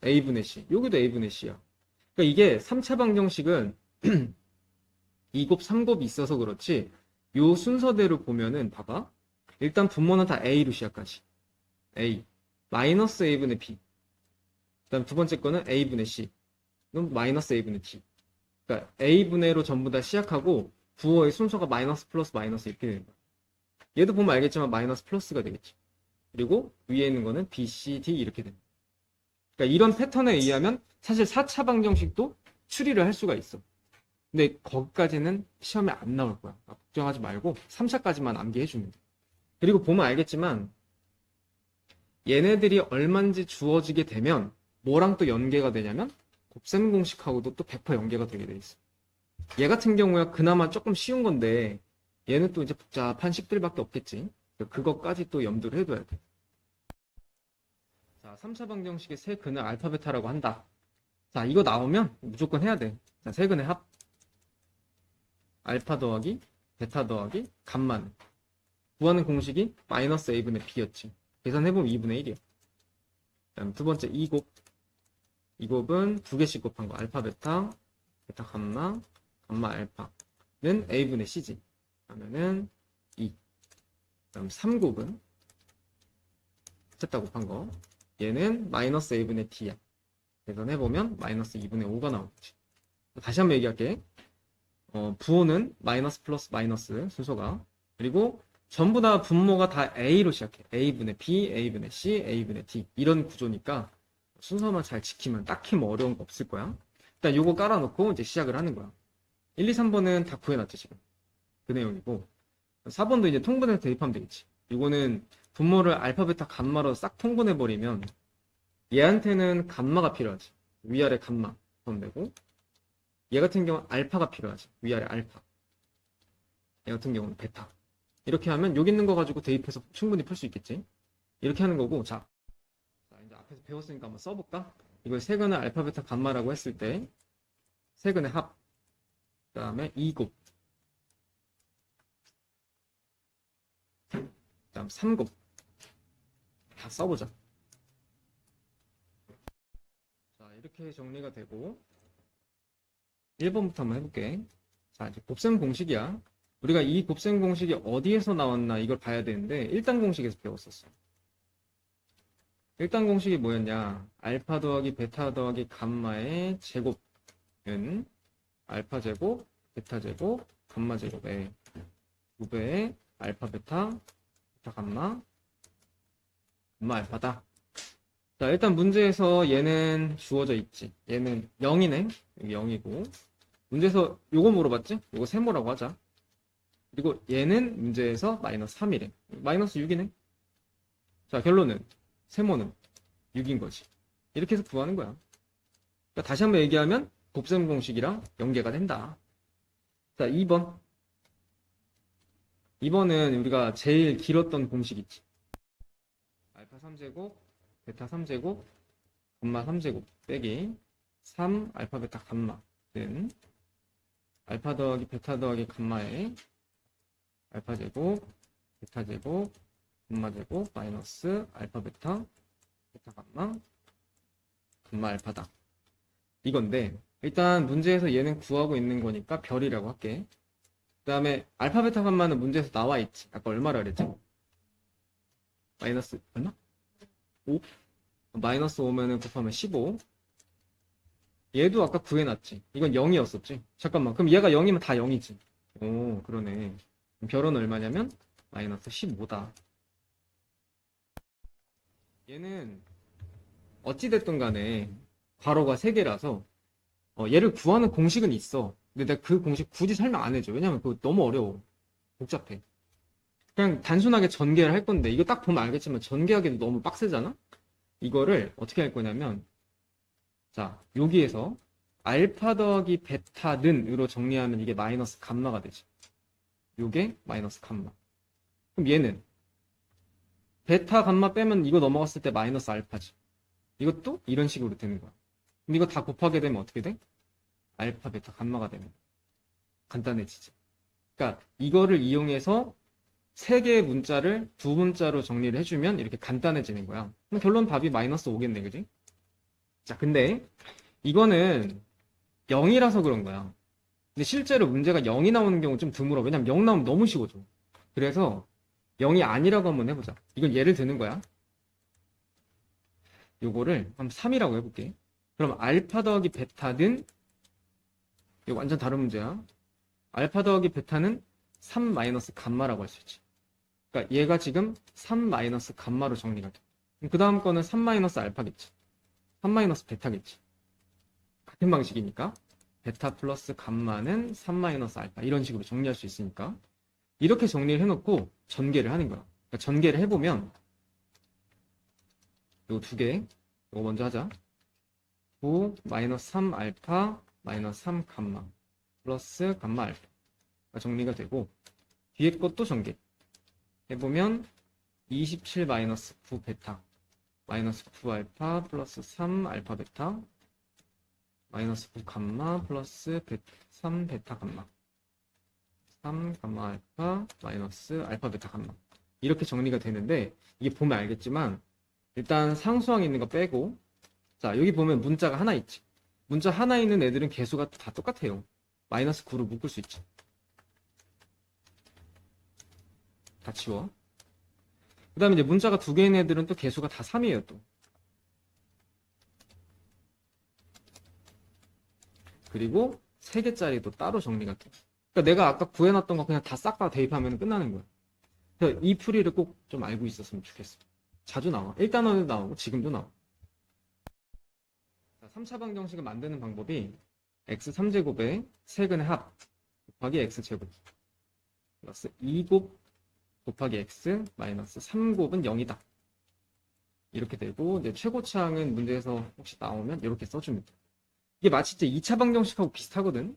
A분의 C. 여기도 A분의 C야. 그러니까 이게 3차 방정식은 2곱, 3곱이 있어서 그렇지 요 순서대로 보면은 봐봐. 일단 분모는 다 A로 시작하지. A. 마이너스 A분의 B. 그 다음 두 번째 거는 A분의 C. 그럼 마이너스 A분의 T. 그러니까 A분의로 전부 다 시작하고 부호의 순서가 마이너스 플러스 마이너스 이렇게 되는 거야. 얘도 보면 알겠지만 마이너스 플러스가 되겠지. 그리고 위에 있는 거는 B, C, D 이렇게 됩니다. 그러니까 이런 패턴에 의하면 사실 4차 방정식도 추리를 할 수가 있어. 근데 거기까지는 시험에 안 나올 거야. 걱정하지 말고 3차까지만 암기해 주면 돼. 그리고 보면 알겠지만 얘네들이 얼마인지 주어지게 되면 뭐랑 또 연계가 되냐면 곱셈 공식하고도 또 100% 연계가 되게 돼 있어. 얘 같은 경우야 그나마 조금 쉬운 건데 얘는 또 이제 복잡한 식들밖에 없겠지. 그것까지 또 염두를 해둬야 돼. 자, 3차 방정식의 세 근을 알파 베타라고 한다. 자, 이거 나오면 무조건 해야 돼. 자, 세 근의 합. 알파 더하기 베타 더하기 감마는 구하는 공식이 마이너스 a분의 b였지. 계산해보면 2분의 1이야. 그다음 두 번째 2곱. 2곱은 두 개씩 곱한 거. 알파 베타, 베타 감마, 감마 알파는 a분의 c지. 그러면은 2. 그다음 3곱은 베타 곱한 거. 얘는 마이너스 a분의 t야. 계산해보면 마이너스 2분의 5가 나오겠지. 다시 한번 얘기할게. 부호는 마이너스 플러스 마이너스 순서가. 그리고 전부 다 분모가 다 A로 시작해. A분의 B, A분의 C, A분의 D. 이런 구조니까 순서만 잘 지키면 딱히 뭐 어려운 거 없을 거야. 일단 요거 깔아놓고 이제 시작을 하는 거야. 1, 2, 3번은 다 구해놨지, 지금. 그 내용이고. 4번도 이제 통분해서 대입하면 되겠지. 이거는 분모를 알파, 베타, 감마로 싹 통분해버리면 얘한테는 감마가 필요하지. 위아래 감마. 그럼 되고. 얘 같은 경우는 알파가 필요하지. 위아래 알파. 얘 같은 경우는 베타. 이렇게 하면 여기 있는 거 가지고 대입해서 충분히 풀 수 있겠지. 이렇게 하는 거고. 자, 이제 앞에서 배웠으니까 한번 써볼까? 이걸 세근의 알파, 베타, 감마라고 했을 때 세근의 합. 그 다음에 2곱. 그 다음 3곱. 다 써보자. 자, 이렇게 정리가 되고 1번부터 한번 해볼게. 자, 이제 곱셈 공식이야. 우리가 이 곱셈 공식이 어디에서 나왔나 이걸 봐야 되는데 1단 공식에서 배웠었어. 1단 공식이 뭐였냐? 알파 더하기 베타 더하기 감마의 제곱은 알파 제곱, 베타 제곱, 감마 제곱의 2배의 알파 베타, 베타 감마, 감마 알파다. 자, 일단 문제에서 얘는 주어져 있지. 얘는 0이네. 여기 0이고. 문제에서 요거 물어봤지? 요거 세모라고 하자. 그리고 얘는 문제에서 마이너스 3이래. 마이너스 6이네. 자, 결론은 세모는 6인 거지. 이렇게 해서 구하는 거야. 그러니까 다시 한번 얘기하면 곱셈 공식이랑 연계가 된다. 자, 2번. 2번은 우리가 제일 길었던 공식 있지. 알파 3제곱, 베타 3제곱, 감마 3제곱 빼기 3 알파 베타 감마는 알파 더하기 베타 더하기 감마의 알파 제곱, 베타 제곱, 감마 제곱 마이너스 알파 베타, 베타 감마, 감마 알파다. 이건데 일단 문제에서 얘는 구하고 있는 거니까 별이라고 할게. 그 다음에 알파 베타 감마는 문제에서 나와 있지. 아까 얼마라 그랬지? 마이너스 얼마? 5? 마이너스 5면은 곱하면 15. 얘도 아까 구해놨지. 이건 0이었었지. 잠깐만. 그럼 얘가 0이면 다 0이지. 오, 그러네. 별은 얼마냐면 마이너스 15다. 얘는 어찌됐든 간에 괄호가 3개라서 얘를 구하는 공식은 있어. 근데 내가 그 공식 굳이 설명 안 해줘. 왜냐면 그거 너무 어려워. 복잡해. 그냥 단순하게 전개를 할 건데 이거 딱 보면 알겠지만 전개하기도 너무 빡세잖아? 이거를 어떻게 할 거냐면 자, 여기에서 알파 더하기 베타는 으로 정리하면 이게 마이너스 감마가 되지. 요게 마이너스 감마. 그럼 얘는 베타 감마 빼면 이거 넘어갔을 때 마이너스 알파지. 이것도 이런 식으로 되는 거야. 그럼 이거 다 곱하게 되면 어떻게 돼? 알파, 베타, 감마가 되는 거야. 간단해지지. 그러니까 이거를 이용해서 세 개의 문자를 두 문자로 정리를 해주면 이렇게 간단해지는 거야. 그럼 결론 답이 마이너스 5겠네, 그지? 자, 근데 이거는 0이라서 그런 거야. 근데 실제로 문제가 0이 나오는 경우 좀 드물어. 왜냐면 0 나오면 너무 쉬워져. 그래서 0이 아니라고 한번 해보자. 이건 예를 드는 거야. 요거를 한번 3이라고 해볼게. 그럼 알파 더하기 베타는 이거 완전 다른 문제야. 알파 더하기 베타는 3 마이너스 감마라고 할 수 있지. 그러니까 얘가 지금 3 마이너스 감마로 정리가 돼. 그 다음 거는 3 마이너스 알파겠지. 3 마이너스 베타겠지. 같은 방식이니까 베타 플러스 감마는 3 마이너스 알파 이런 식으로 정리할 수 있으니까 이렇게 정리를 해놓고 전개를 하는 거야. 그러니까 전개를 해보면 요 두 개, 이거 먼저 하자. 9 마이너스 3 알파 마이너스 3 감마 플러스 감마 알파 정리가 되고 뒤에 것도 전개 해보면 27 마이너스 9 베타 마이너스 9 알파 플러스 3 알파 베타 마이너스 9 감마 플러스 3 베타 감마 3 감마 알파 마이너스 알파 베타 감마 이렇게 정리가 되는데 이게 보면 알겠지만 일단 상수항에 있는 거 빼고 자 여기 보면 문자가 하나 있지. 문자 하나 있는 애들은 개수가 다 똑같아요. 마이너스 9로 묶을 수 있지. 다 치워. 그 다음에 이제 문자가 두 개인 애들은 또 개수가 다 3이에요 또. 그리고 3개짜리도 따로 정리가 돼. 그러니까 내가 아까 구해놨던 거 그냥 다 싹 다 대입하면 끝나는 거야. 그래서 이 풀이를 꼭 좀 알고 있었으면 좋겠어. 자주 나와. 1단원에도 나오고 지금도 나와. 자, 3차 방정식을 만드는 방법이 x3제곱에 세근의 합 곱하기 x제곱 플러스 2곱 곱하기 x 마이너스 3곱은 0이다. 이렇게 되고 이제 최고차항은 문제에서 혹시 나오면 이렇게 써줍니다. 이게 마치 이제 2차 방정식하고 비슷하거든.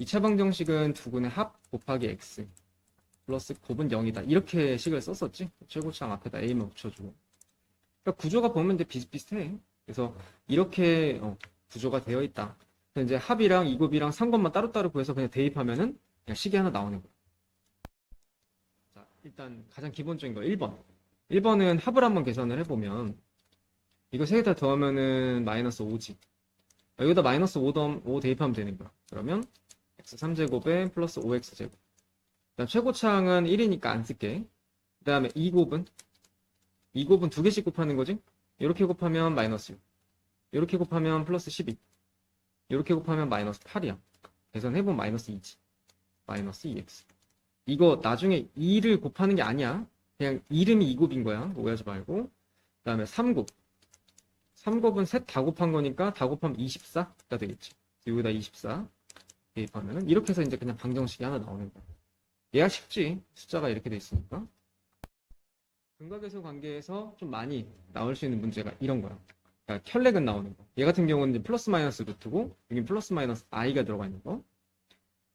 2차 방정식은 두근의 합 곱하기 x 플러스 곱은 0이다. 이렇게 식을 썼었지. 최고차항 앞에다 a만 붙여주고. 그러니까 구조가 보면 이제 비슷비슷해. 그래서 이렇게 구조가 되어 있다. 그래서 이제 합이랑 2곱이랑 3곱만 따로따로 구해서 그냥 대입하면은 그냥 식이 하나 나오는 거야. 자, 일단 가장 기본적인 거 1번. 1번은 합을 한번 계산을 해보면 이거 세 개 다 더하면은 마이너스 5지. 여기다 마이너스 5 대입하면 되는 거야. 그러면 x3제곱에 플러스 5x제곱. 그다음 최고차항은 1이니까 안 쓸게. 그 다음에 2곱은 두 개씩 곱하는 거지. 이렇게 곱하면 마이너스 6. 이렇게 곱하면 플러스 12. 이렇게 곱하면 마이너스 8이야. 계산해보면 마이너스 2지. 마이너스 2x. 이거 나중에 2를 곱하는 게 아니야. 그냥 이름이 2곱인 거야. 오해하지 말고. 그 다음에 3곱. 3곱은 셋 다 곱한 거니까 다 곱하면 24가 되겠지. 여기다 24 대입하면은 이렇게 해서 이제 그냥 방정식이 하나 나오는 거야. 얘가 쉽지. 숫자가 이렇게 돼 있으니까. 근각계수 관계에서 좀 많이 나올 수 있는 문제가 이런 거야. 그러니까 켤레근 나오는 거. 얘 같은 경우는 이제 플러스 마이너스 루트고 여긴 플러스 마이너스 i가 들어가 있는 거.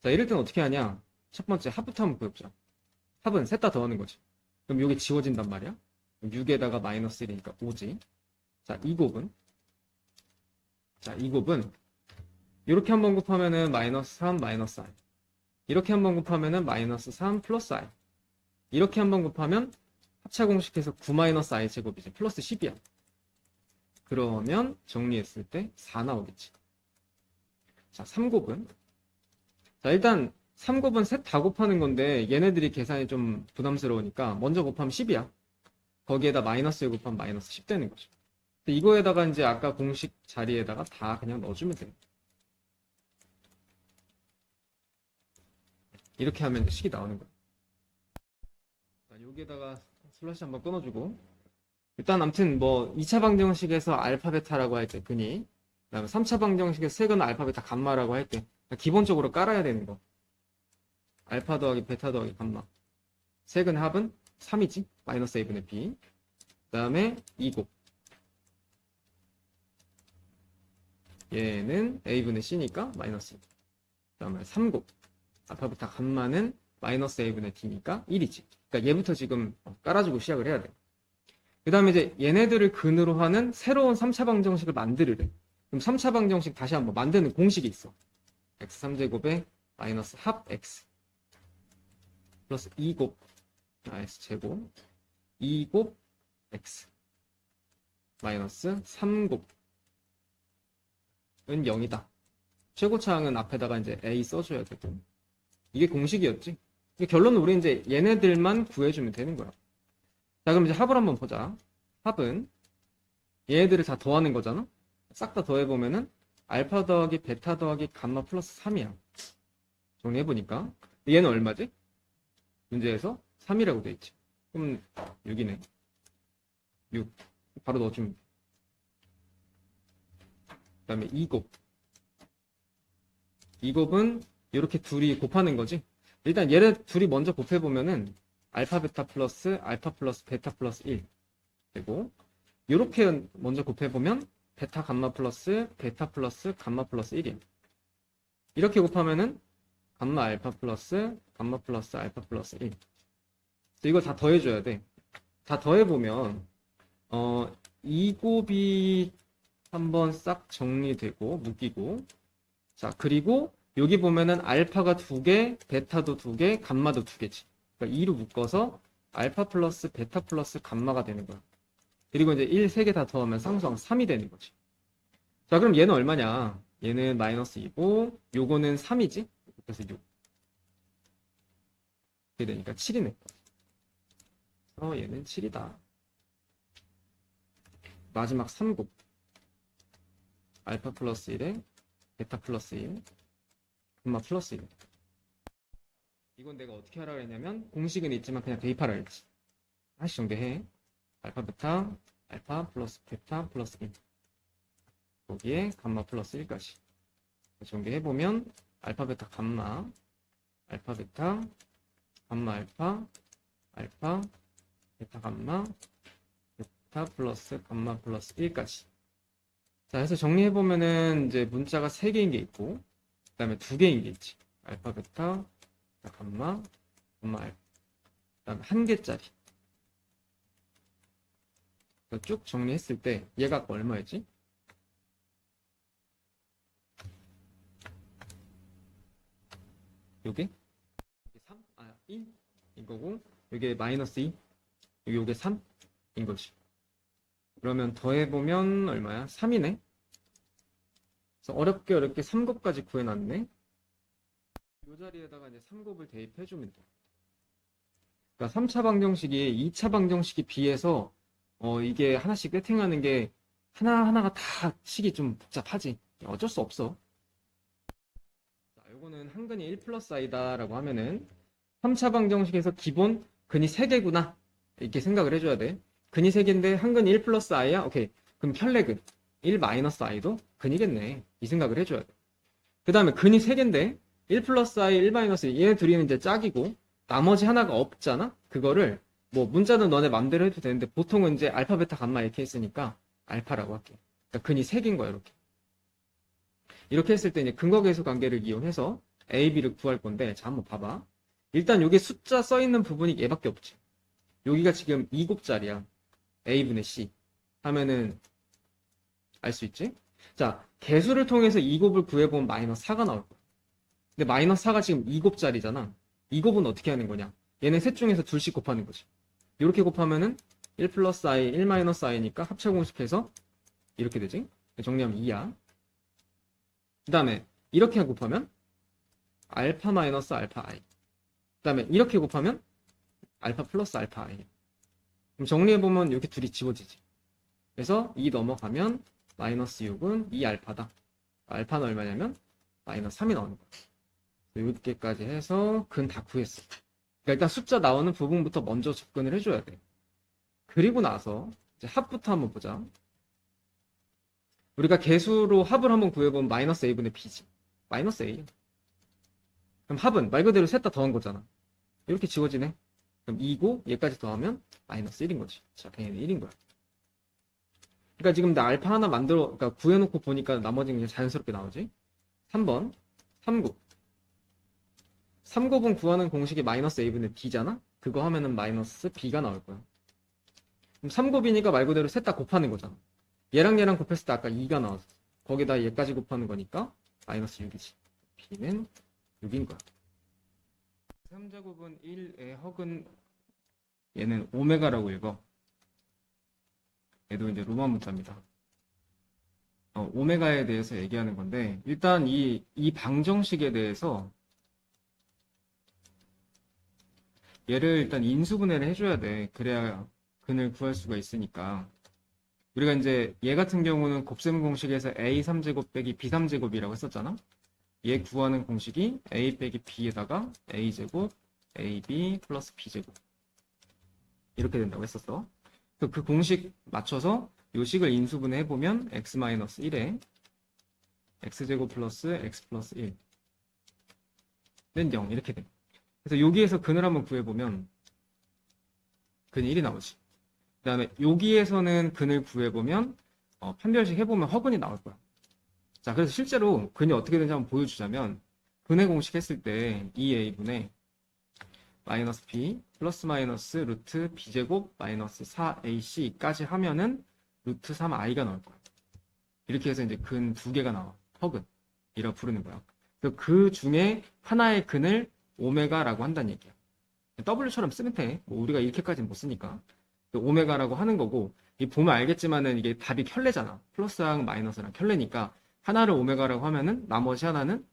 자, 이럴 땐 어떻게 하냐? 첫 번째 합부터 한번 구해보자. 합은 셋 다 더하는 거지. 그럼 이게 지워진단 말이야. 6에다가 마이너스 1이니까 5지. 자, 2곱은 이렇게 한번 곱하면은 마이너스 3 마이너스 i. 이렇게 한번 곱하면은 마이너스 3 플러스 i. 이렇게 한번 곱하면 합차 공식해서 9 마이너스 i 제곱이지. 플러스 10이야. 그러면 정리했을 때 4 나오겠지. 자, 3곱은 자, 일단 3곱은 셋 다 곱하는 건데 얘네들이 계산이 좀 부담스러우니까 먼저 곱하면 10이야. 거기에다 마이너스 1 곱하면 마이너스 10 되는 거죠. 이거에다가 이제 아까 공식 자리에다가 다 그냥 넣어주면 돼. 이렇게 하면 이제 식이 나오는 거야. 자, 여기에다가 슬러시 한번 끊어주고 일단 아무튼 뭐 2차 방정식에서 알파 베타라고 할 때 근이 그다음에 3차 방정식에서 세근 알파 베타 감마라고 할 때 기본적으로 깔아야 되는 거. 알파 더하기 베타 더하기 감마. 세근 합은 3이지. 마이너스 a분의 b. 그 다음에 2곱. 얘는 a분의 c니까 마이너스 2. 그 다음에 3곱. 알파 베타 감마는 마이너스 a분의 d니까 1이지. 그러니까 얘부터 지금 깔아주고 시작을 해야 돼. 그 다음에 이제 얘네들을 근으로 하는 새로운 3차 방정식을 만들으래. 그럼 3차 방정식 다시 한번 만드는 공식이 있어. x3제곱에 마이너스 합 x 플러스 2곱 x제곱 2곱 x 마이너스 3곱은 0이다. 최고차항은 앞에다가 이제 a 써줘야 되고 이게 공식이었지. 결론은 우리 이제 얘네들만 구해주면 되는 거야. 자, 그럼 이제 합을 한번 보자. 합은 얘네들을 다 더하는 거잖아. 싹 다 더해보면은 알파 더하기 베타 더하기 감마 플러스 3이야. 정리해보니까 얘는 얼마지? 문제에서 3이라고 돼 있지. 그럼 6이네. 6 바로 넣어주면 돼. 그 다음에 2곱 2곱은 이렇게 둘이 곱하는 거지. 일단 얘네 둘이 먼저 곱해보면은 알파 베타 플러스 베타 플러스 1 되고, 이렇게 먼저 곱해보면 베타 감마 플러스 베타 플러스 감마 플러스 1이야. 이렇게 곱하면은 감마 알파 플러스 알파 플러스 1. 이걸 다 더해줘야 돼. 다 더해보면 2곱이 한번 싹 정리되고 묶이고, 자, 그리고 여기 보면은 알파가 2개, 베타도 2개, 감마도 2개지. 그러니까 2로 묶어서 알파 플러스 베타 플러스 감마가 되는 거야. 그리고 이제 1, 3개 다 더하면 쌍수항 3이 되는 거지. 자, 그럼 얘는 얼마냐? 얘는 마이너스 2고, 요거는 3이지? 그래서 6. 이렇게 되니까 7이네. 얘는 7이다. 마지막 3곱. 알파 플러스 1에 베타 플러스 1, 감마 플러스 1. 이건 내가 어떻게 하라고 했냐면, 공식은 있지만 그냥 대입하라 했지. 다시 정리해. 알파 베타, 알파 플러스 베타 플러스 1. 거기에 감마 플러스 1까지. 정리해보면, 알파 베타 감마, 알파 베타, 감마 알파, 알파, 베타 감마, 베타 플러스 감마 플러스 1까지. 자, 해서 정리해보면은 이제 문자가 3개인 게 있고, 그 다음에 2개인 게 있지. 알파 베타, 감마, 감마 알파. 그 다음에 1개짜리. 쭉 정리했을 때 얘가 얼마였지? 요게 3? 1? 이거고, 요게 마이너스 2, 요게 3인 거지. 그러면 더해보면 얼마야? 3이네? 그래서 어렵게 3곱까지 구해놨네? 이 자리에다가 이제 3곱을 대입해주면 돼. 그러니까 3차 방정식이 2차 방정식에 비해서 이게 하나씩 세팅하는 게 하나하나가 다 식이 좀 복잡하지. 어쩔 수 없어. 자, 요거는 한근이 1 플러스 i다 라고 하면은 3차 방정식에서 기본 근이 3개구나 이렇게 생각을 해줘야 돼. 근이 3개인데 한근이 1 플러스 i야? 오케이. 그럼 편례근 1 마이너스 i도 근이겠네. 이 생각을 해줘야 돼. 그 다음에 근이 3개인데 1 플러스 i, 1 마이너스 i, 얘네 둘이는 이제 짝이고 나머지 하나가 없잖아? 그거를 뭐 문자는 너네 맘대로 해도 되는데 보통은 이제 알파, 베타, 감마 이렇게 했으니까 알파라고 할게. 그러니까 근이 3개인 거야, 이렇게. 이렇게 했을 때 이제 근거계수 관계를 이용해서 A, B를 구할 건데, 자, 한번 봐봐. 일단 여기 숫자 써있는 부분이 얘밖에 없지. 여기가 지금 2곱짜리야. A분의 C 하면은 알 수 있지? 자, 개수를 통해서 2곱을 구해보면 마이너스 4가 나올 거야. 근데 마이너스 4가 지금 2곱짜리잖아. 2곱은 어떻게 하는 거냐? 얘네 셋 중에서 둘씩 곱하는 거지. 이렇게 곱하면은 1 플러스 i, 1 마이너스 i니까 합차 공식해서 이렇게 되지? 정리하면 2야. 그 다음에 이렇게 곱하면 알파 마이너스 알파 i. 그 다음에 이렇게 곱하면 알파 플러스 알파 i. 그럼 정리해보면 이렇게 둘이 지워지지. 그래서 2 넘어가면 마이너스 6은 2알파다. 알파는 얼마냐면 마이너스 3이 나오는 거야. 이렇게까지 해서 근 다 구했어. 그러니까 일단 숫자 나오는 부분부터 먼저 접근을 해줘야 돼. 그리고 나서 이제 합부터 한번 보자. 우리가 개수로 합을 한번 구해보면 마이너스 a분의 b지. 마이너스 a. 그럼 합은 말 그대로 셋 다 더한 거잖아. 이렇게 지워지네. 그럼 2고 얘까지 더하면 마이너스 1인 거지. 자, 그냥 1인 거야. 그러니까 지금 나 알파 하나 그러니까 구해놓고 보니까 나머지는 그냥 자연스럽게 나오지. 3번 3곱. 3곱은 구하는 공식이 마이너스 a분의 b잖아? 그거 하면은 마이너스 b가 나올 거야. 그럼 3곱이니까 말 그대로 셋 다 곱하는 거잖아. 얘랑 곱했을 때 아까 2가 나왔어. 거기다 얘까지 곱하는 거니까 마이너스 6이지. b는 6인 거야. 3제곱은 1의 허근 얘는 오메가라고 읽어. 얘도 이제 로마 문자입니다. 오메가에 대해서 얘기하는 건데 일단 이 방정식에 대해서 얘를 일단 인수분해를 해줘야 돼. 그래야 근을 구할 수가 있으니까. 우리가 이제 얘 같은 경우는 곱셈 공식에서 a3제곱 빼기 b3제곱이라고 했었잖아. 얘 구하는 공식이 a 빼기 b에다가 a제곱 ab 플러스 b제곱 이렇게 된다고 했었어. 그 공식 맞춰서 요 식을 인수분해 해보면 x-1에 x제곱 플러스 x 플러스 1는 0 이렇게 돼. 그래서 여기에서 근을 한번 구해보면 근이 1이 나오지. 그 다음에 여기에서는 근을 구해보면 판별식 해보면 허근이 나올 거야. 자, 그래서 실제로 근이 어떻게 되는지 한번 보여주자면 근의 공식 했을 때 2a분의 마이너스 b 플러스 마이너스 루트 b제곱 마이너스 4ac까지 하면은 루트 3i가 나올 거야. 이렇게 해서 이제 근 두 개가 나와. 허근이라고 부르는 거야. 그래서 그 중에 하나의 근을 오메가라고 한다는 얘기야. W처럼 쓰면 돼. 뭐 우리가 이렇게까지는 못 쓰니까. 오메가라고 하는 거고, 이 보면 알겠지만은 이게 답이 켤레잖아. 플러스랑 마이너스랑 켤레니까 하나를 오메가라고 하면은 나머지 하나는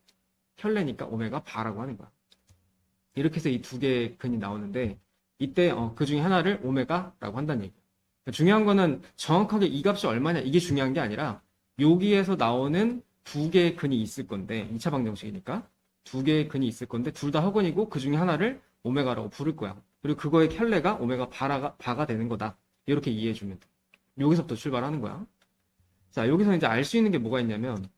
켤레니까 오메가 바라고 하는 거야. 이렇게 해서 이 두 개의 근이 나오는데 이때 그 중에 하나를 오메가라고 한다는 얘기야. 중요한 거는 정확하게 이 값이 얼마냐 이게 중요한 게 아니라 여기에서 나오는 두 개의 근이 있을 건데 2차 방정식이니까 두 개의 근이 있을 건데 둘 다 허근이고 그 중에 하나를 오메가라고 부를 거야. 그리고 그거의 켤레가 오메가 바가 되는 거다. 이렇게 이해해주면 돼. 여기서부터 출발하는 거야. 자, 여기서 이제 알 수 있는 게 뭐가 있냐면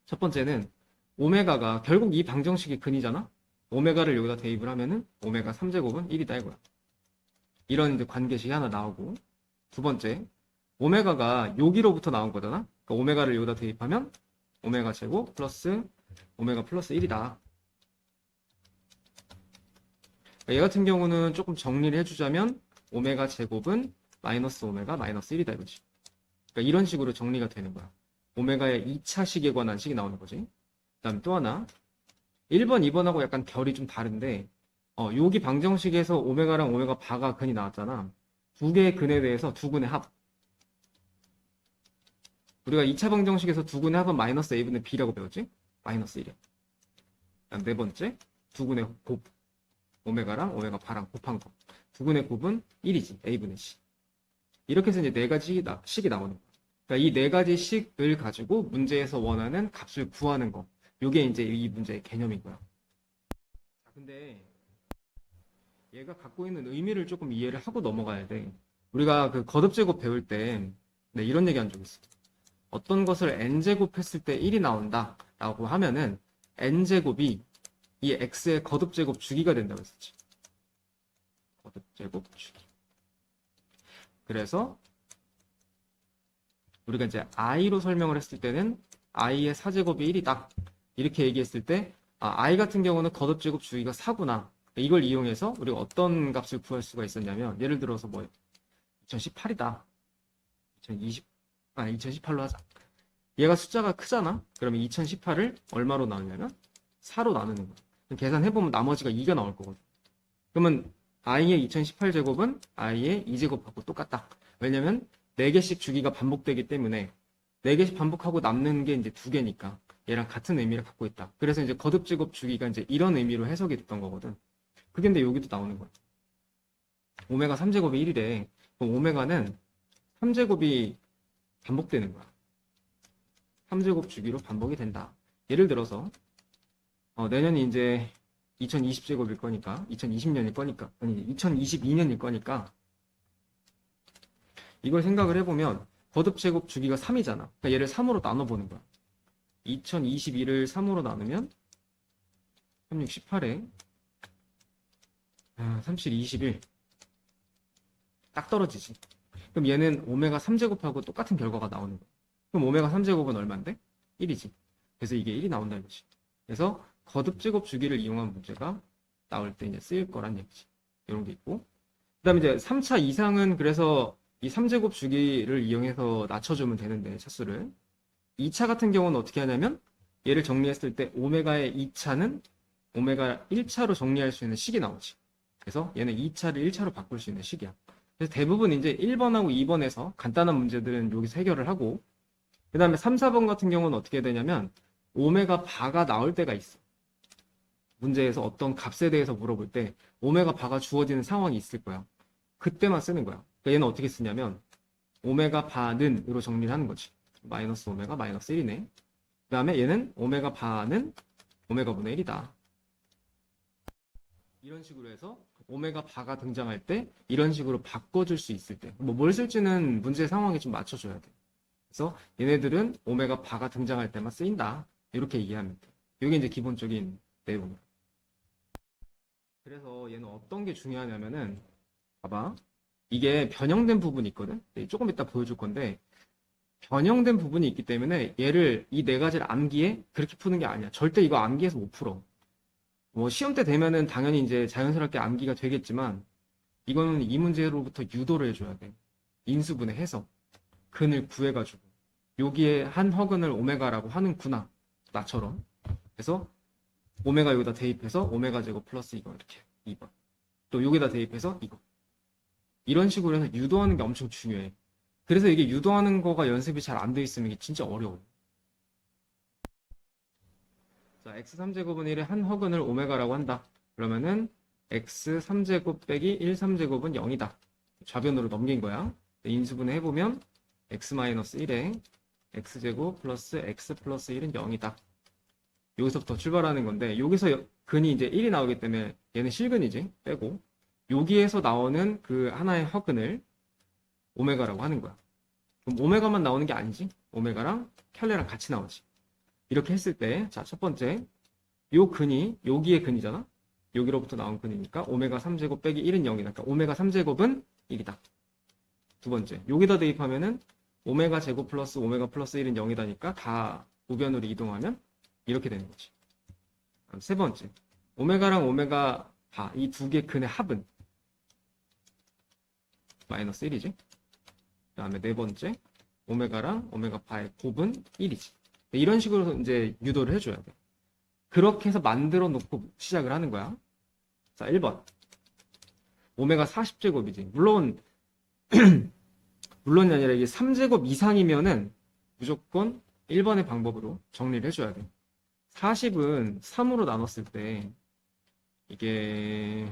첫 번째는 오메가가 결국 이 방정식의 근이잖아. 오메가를 여기다 대입을 하면은 오메가 3제곱은 1이다 이거야. 이런 이제 관계식이 하나 나오고 두 번째 오메가가 여기로부터 나온 거잖아. 그러니까 오메가를 여기다 대입하면 오메가 제곱 플러스 오메가 플러스 1이다. 얘 같은 경우는 조금 정리를 해주자면 오메가 제곱은 마이너스 오메가 마이너스 1이다 이거지. 그러니까 이런 식으로 정리가 되는 거야. 오메가의 2차식에 관한 식이 나오는 거지. 그 다음에 또 하나 1번, 2번하고 약간 결이 좀 다른데 여기 방정식에서 오메가랑 오메가 바가 근이 나왔잖아. 두 개의 근에 대해서 두 근의 합. 우리가 2차 방정식에서 두 근의 합은 마이너스 a분의 b라고 배웠지? 마이너스 1이야. 그다음 네 번째 두 근의 곱. 오메가랑 오메가 바랑 곱한 거. 두 근의 곱은 1이지. a분의 c. 이렇게 해서 이제 네 가지 식이 나오는 거야. 그러니까 이 네 가지 식을 가지고 문제에서 원하는 값을 구하는 거. 요게 이제 이 문제의 개념인 거야. 자, 근데 얘가 갖고 있는 의미를 조금 이해를 하고 넘어가야 돼. 우리가 그 거듭제곱 배울 때 이런 얘기 한 적 있어. 어떤 것을 n제곱 했을 때 1이 나온다 라고 하면은 n제곱이 이 x의 거듭제곱 주기가 된다고 했었지. 거듭제곱 주기. 그래서 우리가 이제 i로 설명을 했을 때는 i의 4제곱이 1이다. 이렇게 얘기했을 때 i 같은 경우는 거듭제곱 주기가 4구나. 이걸 이용해서 우리가 어떤 값을 구할 수가 있었냐면 예를 들어서 뭐 2018이다. 2018로 하자. 얘가 숫자가 크잖아. 그러면 2018을 얼마로 나누냐면 4로 나누는 거야. 계산해보면 나머지가 2가 나올 거거든. 그러면 i의 2018제곱은 i의 2제곱하고 똑같다. 왜냐면 4개씩 주기가 반복되기 때문에 4개씩 반복하고 남는 게 이제 2개니까 얘랑 같은 의미를 갖고 있다. 그래서 이제 거듭제곱 주기가 이제 이런 의미로 해석이 됐던 거거든. 그게 근데 여기도 나오는 거야. 오메가 3제곱이 1이래. 그럼 오메가는 3제곱이 반복되는 거야. 3제곱 주기로 반복이 된다. 예를 들어서 내년이 이제 2020제곱일 거니까 2020년일 거니까 아니 2022년일 거니까 이걸 생각을 해보면 거듭제곱 주기가 3이잖아. 그러니까 얘를 3으로 나눠보는 거야. 2021을 3으로 나누면 3, 6, 18에 37, 21 딱 떨어지지. 그럼 얘는 오메가 3제곱하고 똑같은 결과가 나오는 거야. 그럼 오메가 3제곱은 얼마인데? 1이지. 그래서 이게 1이 나온다는 거지. 그래서 거듭제곱 주기를 이용한 문제가 나올 때 이제 쓰일 거란 얘기지. 이런 게 있고. 그 다음에 이제 3차 이상은 그래서 이 3제곱 주기를 이용해서 낮춰주면 되는데, 차수를. 2차 같은 경우는 어떻게 하냐면, 얘를 정리했을 때 오메가의 2차는 오메가 1차로 정리할 수 있는 식이 나오지. 그래서 얘는 2차를 1차로 바꿀 수 있는 식이야. 그래서 대부분 이제 1번하고 2번에서 간단한 문제들은 여기서 해결을 하고, 그 다음에 3, 4번 같은 경우는 어떻게 되냐면 오메가 바가 나올 때가 있어. 문제에서 어떤 값에 대해서 물어볼 때 오메가 바가 주어지는 상황이 있을 거야. 그때만 쓰는 거야. 그러니까 얘는 어떻게 쓰냐면 오메가 바는 으로 정리를 하는 거지. 마이너스 오메가 마이너스 1이네. 그 다음에 얘는 오메가 바는 오메가 분의 1이다. 이런 식으로 해서 오메가 바가 등장할 때 이런 식으로 바꿔줄 수 있을 때 뭐 뭘 쓸지는 문제 상황에 좀 맞춰줘야 돼. 그래서 얘네들은 오메가 바가 등장할 때만 쓰인다. 이렇게 이해하면 돼. 이게 이제 기본적인 내용이야. 그래서 얘는 어떤 게 중요하냐면은 봐봐. 이게 변형된 부분이 있거든. 조금 이따 보여줄 건데 변형된 부분이 있기 때문에 얘를 이 네 가지를 암기해 그렇게 푸는 게 아니야. 절대 이거 암기해서 못 풀어. 뭐 시험 때 되면은 당연히 이제 자연스럽게 암기가 되겠지만 이거는 이 문제로부터 유도를 해줘야 돼. 인수분해 해서 근을 구해가지고 여기에 한 허근을 오메가라고 하는구나. 나처럼. 그래서 오메가 여기다 대입해서 오메가 제곱 플러스 이거 이렇게 2번. 또 여기다 대입해서 이거. 이런 식으로 해서 유도하는 게 엄청 중요해. 그래서 이게 유도하는 거가 연습이 잘 안 돼 있으면 이게 진짜 어려워. 자, x3제곱은 1의 한 허근을 오메가라고 한다. 그러면은 x3제곱 빼기 1, 3제곱은 0이다. 좌변으로 넘긴 거야. 인수분해 해보면 x-1에 x제곱 플러스 x 플러스 1은 0이다. 여기서부터 출발하는 건데 여기서 근이 이제 1이 나오기 때문에 얘는 실근이지. 빼고 여기에서 나오는 그 하나의 허근을 오메가라고 하는 거야. 그럼 오메가만 나오는 게 아니지. 오메가랑 켤레랑 같이 나오지. 이렇게 했을 때, 자, 첫 번째, 요 근이, 여기의 근이잖아? 여기로부터 나온 근이니까, 오메가 3제곱 빼기 1은 0이다. 그러니까, 오메가 3제곱은 1이다. 두 번째, 여기다 대입하면은, 오메가 제곱 플러스 오메가 플러스 1은 0이다니까, 다 우변으로 이동하면, 이렇게 되는 거지. 세 번째, 오메가랑 오메가 바, 이 두 개 근의 합은, 마이너스 1이지. 그 다음에 네 번째, 오메가랑 오메가 바의 곱은 1이지. 이런 식으로 이제 유도를 해줘야 돼. 그렇게 해서 만들어 놓고 시작을 하는 거야. 자, 1번. 오메가 40제곱이지. 물론이 아니라 이게 3제곱 이상이면은 무조건 1번의 방법으로 정리를 해줘야 돼. 40은 3으로 나눴을 때 이게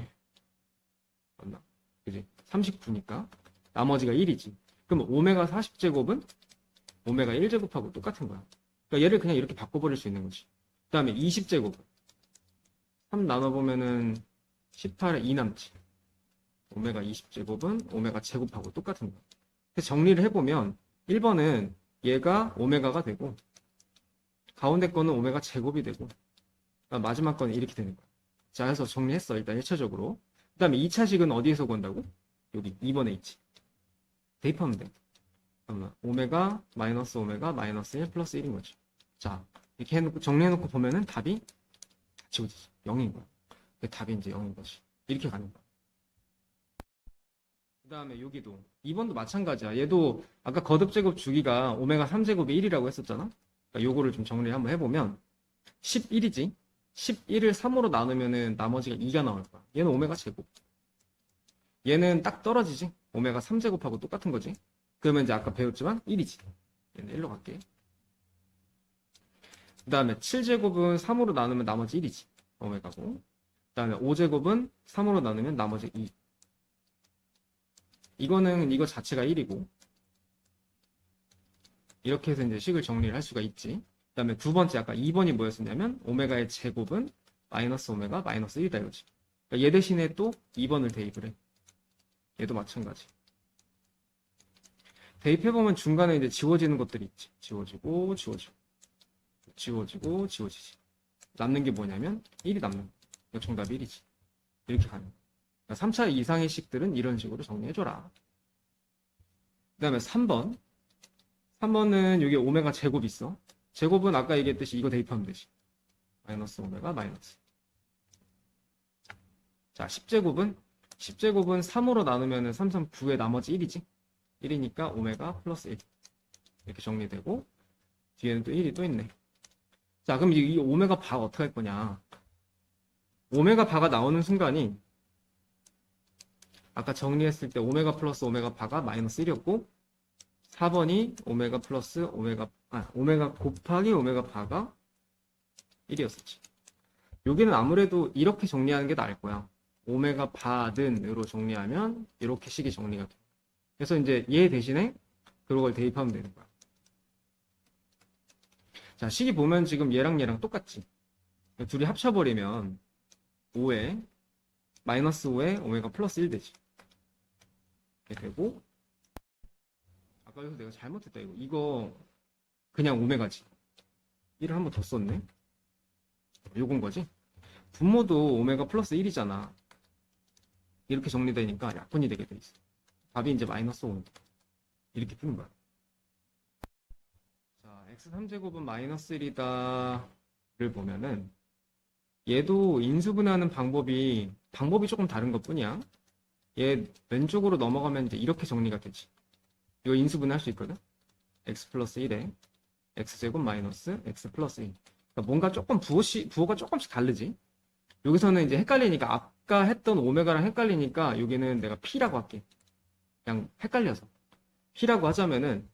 맞나? 그지? 39니까 나머지가 1이지. 그럼 오메가 40제곱은 오메가 1제곱하고 똑같은 거야. 그러니까 얘를 그냥 이렇게 바꿔버릴 수 있는 거지. 그 다음에 20제곱. 3 나눠보면은 18에 2 남지. 오메가 20제곱은 오메가 제곱하고 똑같은 거야. 그래서 정리를 해보면 1번은 얘가 오메가가 되고 가운데 거는 오메가 제곱이 되고 마지막 거는 이렇게 되는 거야. 자, 그래서 정리했어. 일단 1차적으로. 그 다음에 2차식은 어디에서 구한다고? 여기 2번에 있지. 대입하면 돼. 잠깐만. 오메가 마이너스 오메가 마이너스 1 플러스 1인 거지. 자, 이렇게 해놓고 정리해놓고 보면은 답이 같이 오지. 0인 거야. 답이 이제 0인 거지. 이렇게 가는 거야. 그 다음에 여기도 2번도 마찬가지야. 얘도 아까 거듭제곱 주기가 오메가 3제곱이 1이라고 했었잖아. 그러니까 요거를 좀 정리를 한번 해보면 11이지. 11을 3으로 나누면은 나머지가 2가 나올 거야. 얘는 오메가 제곱. 얘는 딱 떨어지지. 오메가 3제곱하고 똑같은 거지. 그러면 이제 아까 배웠지만 1이지. 얘는 1로 갈게. 그 다음에 7제곱은 3으로 나누면 나머지 1이지. 오메가고. 그 다음에 5제곱은 3으로 나누면 나머지 2. 이거는 이거 자체가 1이고. 이렇게 해서 이제 식을 정리를 할 수가 있지. 그 다음에 두 번째 아까 2번이 뭐였었냐면 오메가의 제곱은 마이너스 오메가 마이너스 1이다 이거지. 그러니까 얘 대신에 또 2번을 대입을 해. 얘도 마찬가지. 대입해보면 중간에 이제 지워지는 것들이 있지. 지워지고, 지워지고. 지워지고, 지워지지. 남는 게 뭐냐면 1이 남는 거야. 그러니까 정답이 1이지. 이렇게 가는 거야. 그러니까 3차 이상의 식들은 이런 식으로 정리해줘라. 그 다음에 3번. 3번은 여기 오메가 제곱 있어. 제곱은 아까 얘기했듯이 이거 대입하면 되지. 마이너스 오메가 마이너스. 자, 10제곱은 3으로 나누면 3, 3, 9에 나머지 1이지. 1이니까 오메가 플러스 1. 이렇게 정리되고 뒤에는 또 1이 또 있네. 자, 그럼 이 오메가 바가 어떻게 할 거냐? 오메가 바가 나오는 순간이 아까 정리했을 때 오메가 플러스 오메가 바가 마이너스 1이었고 4번이 오메가 플러스 오메가 곱하기 오메가 바가 1이었었지. 여기는 아무래도 이렇게 정리하는 게 나을 거야. 오메가 바든으로 정리하면 이렇게 식이 정리가 돼. 그래서 이제 얘 대신에 그걸 대입하면 되는 거야. 자, 식이 보면 지금 얘랑 똑같지. 둘이 합쳐버리면 5에 마이너스 5에 오메가 플러스 1 되지. 이렇게 되고 아까 여기서 내가 잘못했다. 이거 그냥 오메가지. 1을 한 번 더 썼네. 요건 거지. 분모도 오메가 플러스 1이잖아. 이렇게 정리되니까 약분이 되게 돼 있어. 답이 이제 마이너스 5. 이렇게 푸는 거야. 자, x3제곱은 마이너스 1이다를 보면은 얘도 인수분해하는 방법이 조금 다른 것 뿐이야. 얘 왼쪽으로 넘어가면 이제 이렇게 정리가 되지. 이거 인수분해 할 수 있거든. x 플러스 1에 x제곱 마이너스 x 플러스 1. 그러니까 뭔가 조금 부호가 조금씩 다르지. 여기서는 이제 헷갈리니까 아까 했던 오메가랑 헷갈리니까 여기는 내가 p라고 할게. 그냥 헷갈려서. p라고 하자면은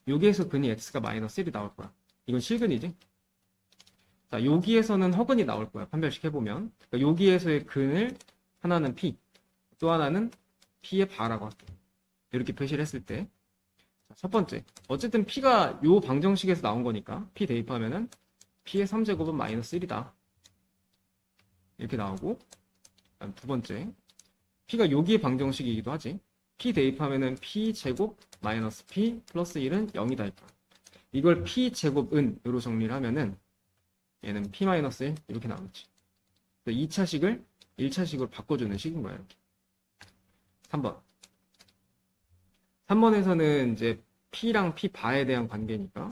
여기에서 근이 x가 마이너스 1이 나올 거야. 이건 실근이지. 자, 여기에서는 허근이 나올 거야. 판별식 해보면. 그러니까 여기에서의 근을 하나는 p, 또 하나는 p의 바라고 할게. 이렇게 표시를 했을 때. 자, 첫 번째. 어쨌든 p가 요 방정식에서 나온 거니까 p 대입하면은 p의 3제곱은 마이너스 1이다. 이렇게 나오고. 그다음 두 번째. p가 여기의 방정식이기도 하지. p 대입하면은 p제곱 마이너스 p 플러스 1은 0이다. 이거. 이걸 p제곱은으로 정리를 하면은 얘는 p-1 이렇게 나오지. 2차식을 1차식으로 바꿔주는 식인 거야. 이렇게. 3번. 3번에서는 이제 p랑 p바에 대한 관계니까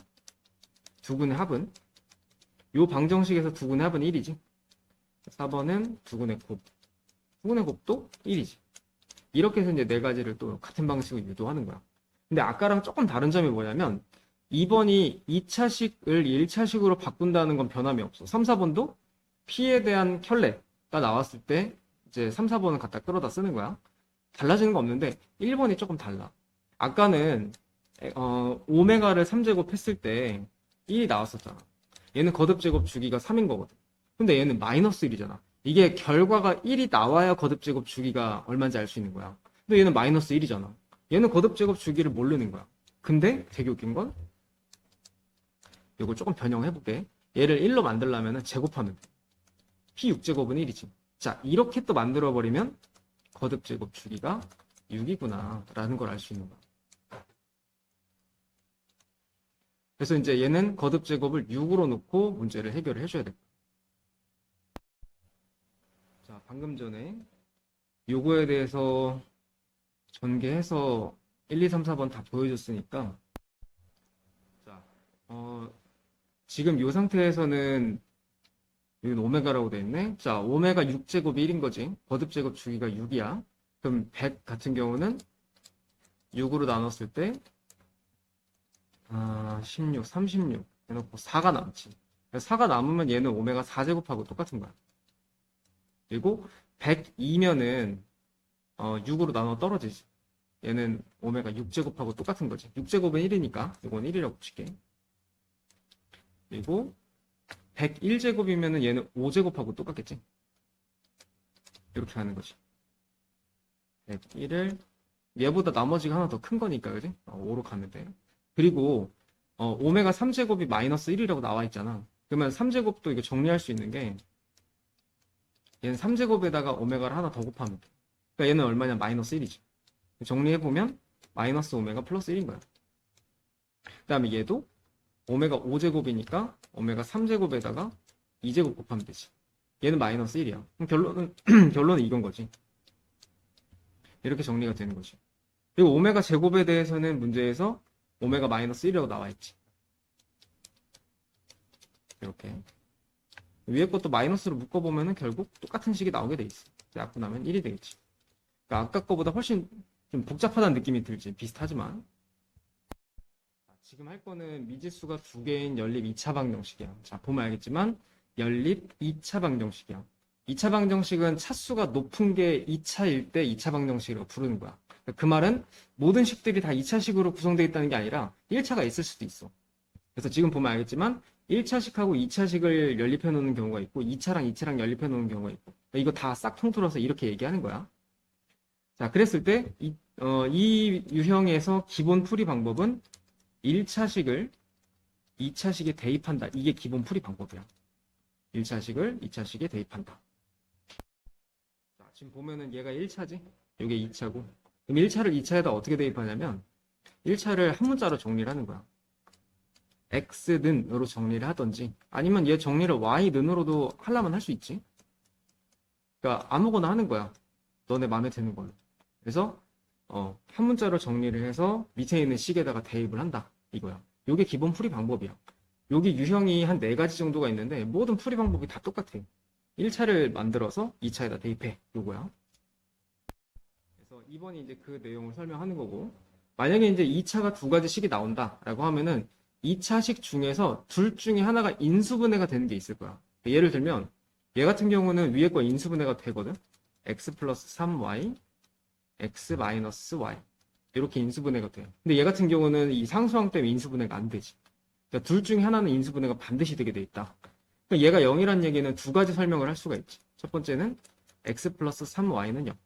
두근의 합은 요 방정식에서 두근의 합은 1이지. 4번은 두근의 곱. 두근의 곱도 1이지. 이렇게 해서 이제 네 가지를 또 같은 방식으로 유도하는 거야. 근데 아까랑 조금 다른 점이 뭐냐면 2번이 2차식을 1차식으로 바꾼다는 건 변함이 없어. 3, 4번도 P에 대한 켤레가 나왔을 때 이제 3, 4번은 갖다 끌어다 쓰는 거야. 달라지는 거 없는데 1번이 조금 달라. 아까는 오메가를 3제곱 했을 때 1이 나왔었잖아. 얘는 거듭제곱 주기가 3인 거거든. 근데 얘는 마이너스 1이잖아. 이게 결과가 1이 나와야 거듭제곱 주기가 얼마인지 알 수 있는 거야. 근데 얘는 마이너스 1이잖아. 얘는 거듭제곱 주기를 모르는 거야. 근데 되게 웃긴 건 이걸 조금 변형해볼게. 얘를 1로 만들려면 제곱하면 돼. p6제곱은 1이지. 자, 이렇게 또 만들어버리면 거듭제곱 주기가 6이구나 라는 걸 알 수 있는 거야. 그래서 이제 얘는 거듭제곱을 6으로 놓고 문제를 해결을 해줘야 돼. 자, 방금 전에 요거에 대해서 전개해서 1, 2, 3, 4번 다 보여줬으니까 자, 지금 이 상태에서는 여기는 오메가라고 돼 있네. 자, 오메가 6제곱이 1인 거지. 거듭제곱 주기가 6이야. 그럼 100 같은 경우는 6으로 나눴을 때 16, 36 해놓고 4가 남지. 4가 남으면 얘는 오메가 4제곱하고 똑같은 거야. 그리고 102면은 6으로 나눠 떨어지지. 얘는 오메가 6제곱하고 똑같은 거지. 6제곱은 1이니까 이건 1이라고 붙일게. 그리고 101제곱이면은 얘는 5제곱하고 똑같겠지. 이렇게 하는 거지. 101을 얘보다 나머지가 하나 더 큰 거니까, 그지? 5로 가는데. 그리고 오메가 3제곱이 마이너스 1이라고 나와 있잖아. 그러면 3제곱도 이거 정리할 수 있는 게 얘는 3제곱에다가 오메가를 하나 더 곱하면 돼. 그러니까 얘는 얼마냐? 마이너스 1이지. 정리해보면 마이너스 오메가 플러스 1인 거야. 그 다음에 얘도 오메가 5제곱이니까 오메가 3제곱에다가 2제곱 곱하면 되지. 얘는 마이너스 1이야. 그럼 결론은 이건 거지. 이렇게 정리가 되는 거지. 그리고 오메가 제곱에 대해서는 문제에서 오메가 마이너스 1이라고 나와 있지. 이렇게. 위에 것도 마이너스로 묶어보면 결국 똑같은 식이 나오게 돼 있어. 약분 하면 1이 되겠지. 그러니까 아까 거보다 훨씬 좀 복잡하다는 느낌이 들지. 비슷하지만. 지금 할 거는 미지수가 두 개인 연립 2차 방정식이야. 자, 보면 알겠지만 연립 2차 방정식이야. 2차 방정식은 차수가 높은 게 2차일 때 2차 방정식이라고 부르는 거야. 그 말은 모든 식들이 다 2차식으로 구성되어 있다는 게 아니라 1차가 있을 수도 있어. 그래서 지금 보면 알겠지만 1차식하고 2차식을 연립해 놓는 경우가 있고 2차랑 2차랑 연립해 놓는 경우가 있고 이거 다 싹 통틀어서 이렇게 얘기하는 거야. 자, 그랬을 때 이 유형에서 기본 풀이 방법은 1차식을 2차식에 대입한다. 이게 기본 풀이 방법이야. 1차식을 2차식에 대입한다. 자, 지금 보면은 얘가 1차지? 이게 2차고. 그럼 1차를 2차에다 어떻게 대입하냐면 1차를 한 문자로 정리를 하는 거야. x는으로 정리를 하던지 아니면 얘 정리를 y는으로도 하려면 할 수 있지. 그러니까 아무거나 하는 거야. 너네 마음에 드는 걸로. 그래서 한 문자로 정리를 해서 밑에 있는 식에다가 대입을 한다. 이거야. 요게 기본 풀이 방법이야. 여기 유형이 한 4가지 정도가 있는데 모든 풀이 방법이 다 똑같아. 1차를 만들어서 2차에다 대입해. 요거야. 그래서 2번이 이제 그 내용을 설명하는 거고 만약에 이제 2차가 2가지 식이 나온다라고 하면은 2차식 중에서 둘 중에 하나가 인수분해가 되는 게 있을 거야. 예를 들면 얘 같은 경우는 위에 거 인수분해가 되거든. x 플러스 3y x 마이너스 y 이렇게 인수분해가 돼요. 근데 얘 같은 경우는 이 상수항 때문에 인수분해가 안 되지. 그러니까 둘 중에 하나는 인수분해가 반드시 되게 돼 있다. 그러니까 얘가 0이란 얘기는 2가지 설명을 할 수가 있지. 첫 번째는 x 플러스 3y는 0.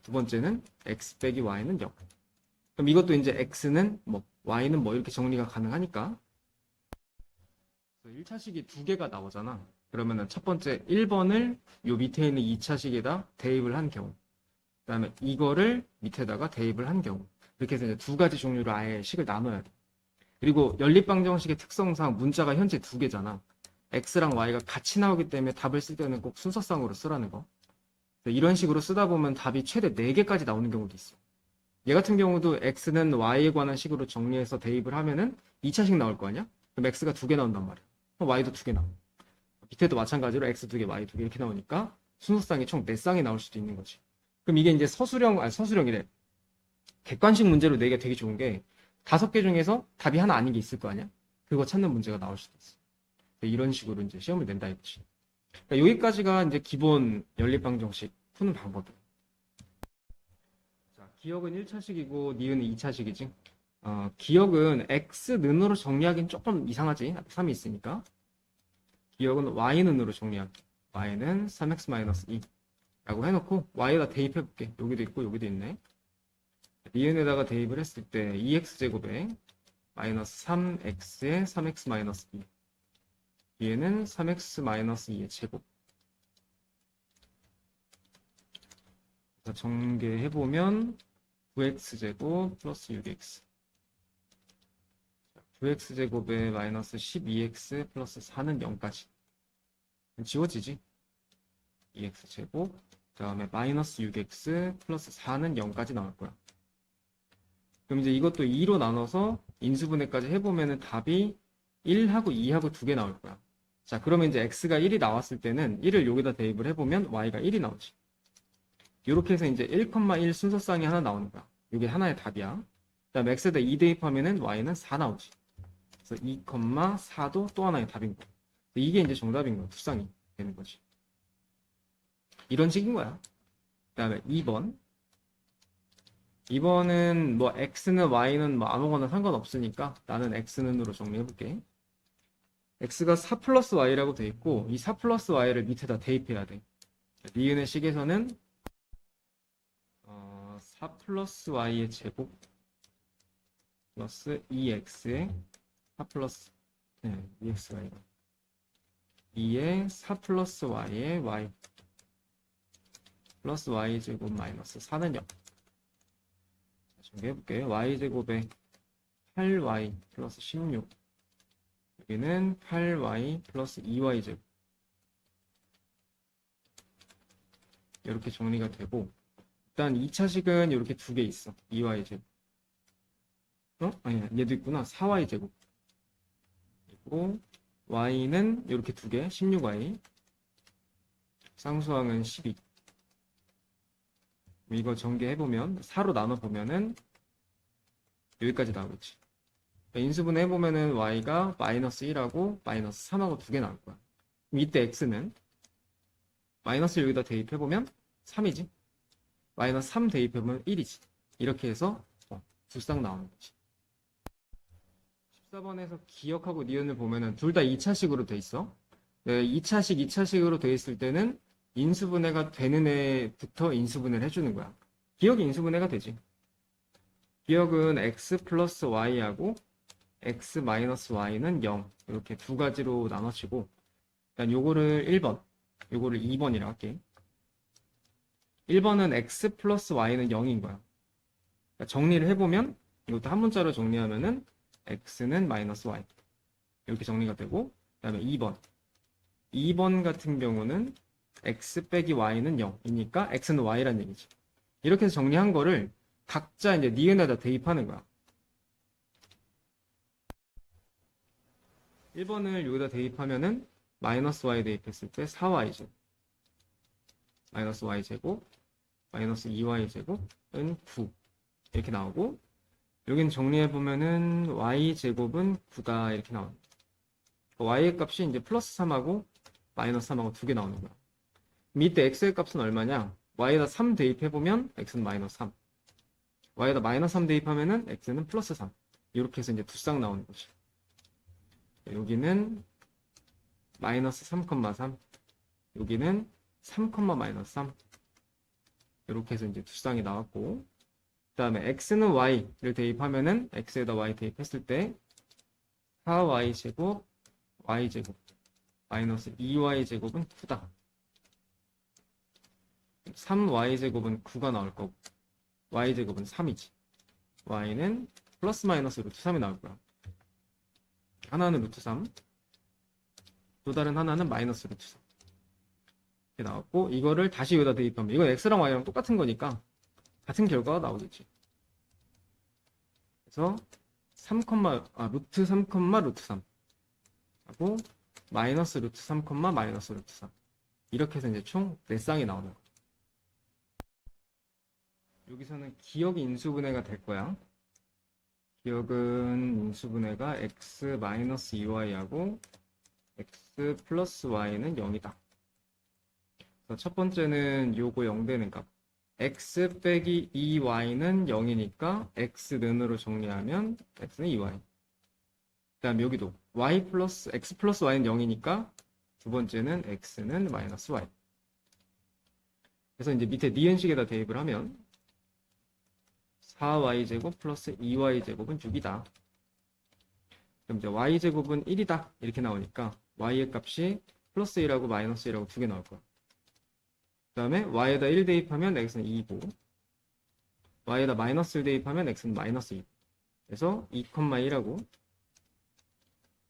두 번째는 x 빼기 y는 0. 그럼 이것도 이제 x는 뭐 y는 뭐 이렇게 정리가 가능하니까 1차식이 2개가 나오잖아. 그러면은 첫 번째 1번을 요 밑에 있는 2차식에다 대입을 한 경우 그 다음에 이거를 밑에다가 대입을 한 경우 이렇게 해서 이제 2가지 종류로 아예 식을 나눠야 돼. 그리고 연립방정식의 특성상 문자가 현재 2개잖아. x랑 y가 같이 나오기 때문에 답을 쓸 때는 꼭 순서상으로 쓰라는 거. 이런 식으로 쓰다 보면 답이 최대 4개까지 나오는 경우도 있어. 얘 같은 경우도 x는 y에 관한 식으로 정리해서 대입을 하면은 2차식 나올 거 아니야? 그럼 x가 2개 나온단 말이야. 그럼 y도 2개 나와. 밑에도 마찬가지로 x 2개, y 2개 이렇게 나오니까 순서상이 총 4쌍이 나올 수도 있는 거지. 그럼 이게 이제 서술형이래. 객관식 문제로 내기가 되게 좋은 게 5개 중에서 답이 하나 아닌 게 있을 거 아니야? 그거 찾는 문제가 나올 수도 있어. 이런 식으로 이제 시험을 낸다 이거지. 그러니까 여기까지가 이제 기본 연립방정식 푸는 방법이야. 자, 기억은 1차식이고 니은은 2차식이지. 기억은 x는으로 정리하기는 조금 이상하지. 3이 있으니까. 기억은 y는으로 정리할게. y는 3x-2 라고 해놓고 y에다 대입해볼게. 여기도 있고 여기도 있네. 니은에다가 대입을 했을 때 2x제곱에 마이너스 3x에 3x-2 뒤에는 3x-2의 제곱. 정리해보면 9x제곱 플러스 6x 9x제곱에 마이너스 12x 플러스 4는 0까지 지워지지. 2x제곱 그 다음에 마이너스 6x 플러스 4는 0까지 나올 거야. 그럼 이제 이것도 2로 나눠서 인수분해까지 해보면은 답이 1하고 2하고 2개 나올 거야. 자, 그러면 이제 x가 1이 나왔을 때는 1을 여기다 대입을 해보면 y가 1이 나오지. 이렇게 해서 이제 1,1 순서쌍이 하나 나오는 거야. 이게 하나의 답이야. 그 다음에 x에다 2 대입하면은 y는 4 나오지. 그래서 2,4도 또 하나의 답인 거야. 이게 이제 정답인 거야. 두 쌍이 되는 거지. 이런 식인 거야. 그 다음에 2번. 2번은 뭐 x는 y는 뭐 아무거나 상관없으니까 나는 x는으로 정리해볼게. x가 4 플러스 y라고 돼 있고 이 4 플러스 y를 밑에다 대입해야 돼. 니은의 식에서는 4 플러스 y의 제곱 플러스 2x의 4 플러스 2x가 이거 2의 4 플러스 y의 y 플러스 y제곱 마이너스 4는 0. 정리해볼게요. y제곱에 8y 플러스 16 여기는 8y 플러스 2y제곱 이렇게 정리가 되고 일단 2차식은 이렇게 2개 있어. 2y제곱 아니야 얘도 있구나. 4y제곱 그리고 y는 이렇게 2개 16y 상수항은 12 이거 전개해보면 4로 나눠보면은 여기까지 나오겠지. 인수분해 해보면은 y가 마이너스 1하고 마이너스 3하고 두 개 나올 거야. 그럼 이때 x는 마이너스 여기다 대입해보면 3이지. 마이너스 3 대입해보면 1이지. 이렇게 해서 두 쌍 나오는 거지. 14번에서 기억하고 니은을 보면은 둘 다 2차식으로 돼 있어. 네, 2차식으로 돼 있을 때는 인수분해가 되는 애부터 인수분해를 해주는 거야. 기억이 인수분해가 되지. 기억은 x 플러스 y하고 x 마이너스 y는 0 이렇게 두 가지로 나눠지고 일단 요거를 1번 요거를 2번이라 할게. 1번은 x 플러스 y는 0인 거야. 그러니까 정리를 해보면 이것도 한 문자로 정리하면은 x는 마이너스 y 이렇게 정리가 되고 그 다음에 2번 같은 경우는 x 빼기 y는 0이니까 x는 y란 얘기지. 이렇게 해서 정리한 거를 각자 이제 니은에다 대입하는 거야. 1번을 여기다 대입하면은 마이너스 y 대입했을 때 4y제곱 마이너스 y제곱 마이너스 2y제곱은 9 이렇게 나오고 여기는 정리해보면은 y제곱은 9다 이렇게 나옵니다. y의 값이 이제 플러스 3하고 마이너스 3하고 두 개 나오는 거야. 밑에 x의 값은 얼마냐? y에다 3 대입해보면 x는 마이너스 3 y에다 마이너스 3 대입하면은 x는 플러스 3 이렇게 해서 이제 두 쌍 나오는 거지. 여기는 마이너스 3,3 여기는 3, 마이너스 3 이렇게 해서 이제 두 쌍이 나왔고 그 다음에 x는 y를 대입하면은 x에다 y 대입했을 때 4y제곱 y제곱 마이너스 2y제곱은 9다. 3y제곱은 9가 나올 거고 y제곱은 3이지. y는 플러스 마이너스 루트 3이 나올 거야. 하나는 루트 3 또 다른 하나는 마이너스 루트 3 이렇게 나왔고 이거를 다시 여기다 대입하면 이건 x랑 y랑 똑같은 거니까 같은 결과가 나오겠지. 그래서 루트 3, 루트 3 하고 마이너스 루트 3, 마이너스 루트 3 이렇게 해서 이제 총 4쌍이 나오는 거야. 여기서는 기억이 인수분해가 될 거야. 기억은 인수분해가 x 마이너스 2y하고 x 플러스 y는 0이다. 첫 번째는 요거 0 되는 값. x 빼기 2y는 0이니까 x는으로 정리하면 x는 2y. 그 다음 여기도 x 플러스 y는 0이니까 두 번째는 x는 마이너스 y. 그래서 이제 밑에 니은식에다 대입을 하면 4y제곱 플러스 2y제곱은 6이다. 그럼 이제 y제곱은 1이다. 이렇게 나오니까 y의 값이 플러스 1하고 마이너스 1하고 두 개 나올 거야. 그 다음에 y에다 1 대입하면 x는 2고 y에다 마이너스 1 대입하면 x는 마이너스 2. 그래서 2,1하고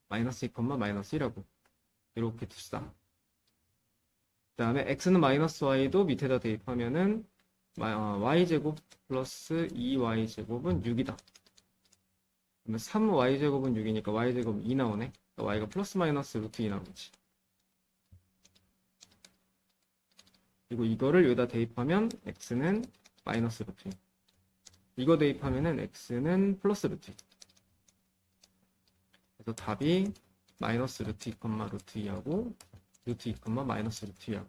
마이너스 2, 마이너스 1하고 이렇게 두쌍. 그 다음에 x는 마이너스 y도 밑에다 대입하면은 y제곱 플러스 2y제곱은 6이다. 그러면 3y제곱은 6이니까 y제곱은 2 나오네. 그러니까 y가 플러스 마이너스 루트 2 나오지. 그리고 이거를 여기다 대입하면 x는 마이너스 루트 2. 이거 대입하면은 x는 플러스 루트 2. 그래서 답이 마이너스 루트 2, 루트 2하고 루트 2, 마이너스 루트 2하고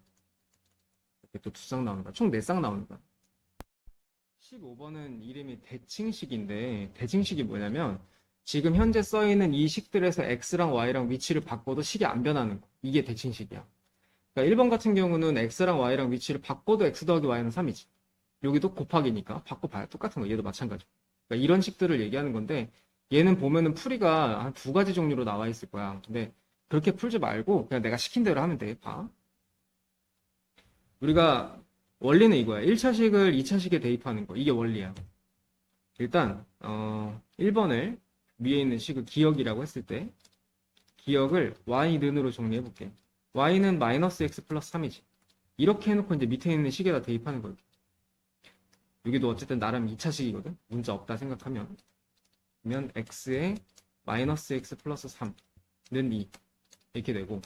이렇게 또 두 쌍 나오는 거야. 총 4쌍 나오는 거야. 15번은 이름이 대칭식인데 대칭식이 뭐냐면 지금 현재 써있는 이 식들에서 x랑 y랑 위치를 바꿔도 식이 안 변하는 거. 이게 대칭식이야. 그러니까 1번 같은 경우는 x랑 y랑 위치를 바꿔도 x 더하기 y는 3이지. 여기도 곱하기니까 바꿔봐야 똑같은 거. 얘도 마찬가지. 그러니까 이런 식들을 얘기하는 건데 얘는 보면은 풀이가 한 두 가지 종류로 나와 있을 거야. 근데 그렇게 풀지 말고 그냥 내가 시킨 대로 하면 돼. 봐. 우리가 원리는 이거야. 1차식을 2차식에 대입하는 거. 이게 원리야. 일단 1번을 위에 있는 식을 기억이라고 했을 때 기억을 y는으로 정리해 볼게. y는 마이너스 x 플러스 3이지. 이렇게 해놓고 이제 밑에 있는 식에다 대입하는 거야. 여기도 어쨌든 나름 2차식이거든. 문제 없다 생각하면 그러면 x에 마이너스 x 플러스 3는 2 이렇게 되고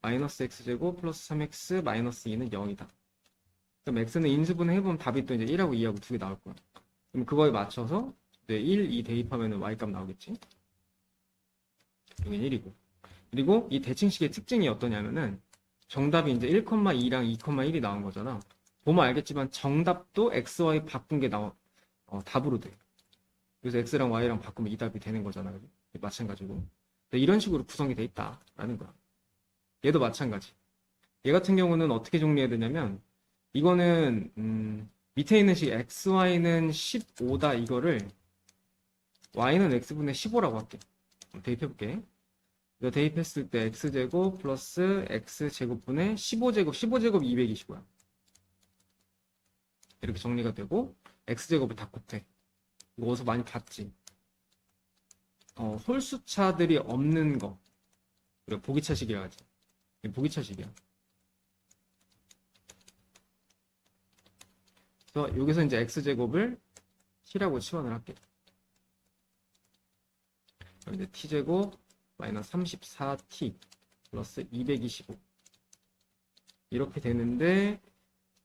마이너스 x제곱 플러스 3x 마이너스 2는 0이다. 그럼 x는 인수분해 해보면 답이 또 이제 1하고 2하고 두 개 나올 거야. 그럼 그거에 맞춰서 네, 1, 2 대입하면 y값 나오겠지. 여긴 1이고. 그리고 이 대칭식의 특징이 어떠냐면은 정답이 이제 1,2랑 2,1이 나온 거잖아. 보면 알겠지만 정답도 x, y 바꾼 게 답으로 돼. 그래서 x랑 y랑 바꾸면 이 답이 되는 거잖아. 그지? 마찬가지고. 네, 이런 식으로 구성이 돼 있다라는 거야. 얘도 마찬가지. 얘 같은 경우는 어떻게 정리해야 되냐면 이거는 밑에 있는 식 x, y는 15다 이거를 y는 x분의 15라고 할게. 대입해볼게. 이거 대입했을 때 x제곱 플러스 x제곱분의 15제곱, 15제곱 225야. 이렇게 정리가 되고 x제곱을 다 곱해. 이거 어디서 많이 봤지? 홀수차들이 없는 거. 그리고 보기차식이라 하지. 보기차식이야. 그래서 여기서 이제 x제곱을 t라고 치환을 할게. 그럼 이제 t제곱 마이너스 34t 플러스 225 이렇게 되는데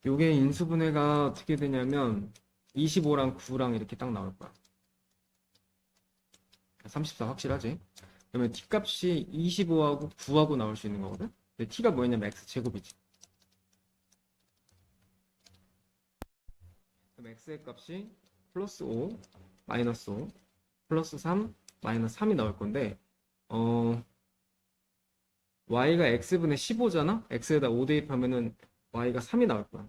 요게 인수분해가 어떻게 되냐면 25랑 9랑 이렇게 딱 나올 거야. 34 확실하지? 그러면 t값이 25하고 9하고 나올 수 있는 거거든? 근데 t가 뭐였냐면 x제곱이지. 그럼 x의 값이 플러스 5, 마이너스 5, 플러스 3, 마이너스 3이 나올 건데 y가 x분의 15잖아? x에다 5 대입하면은 y가 3이 나올 거야.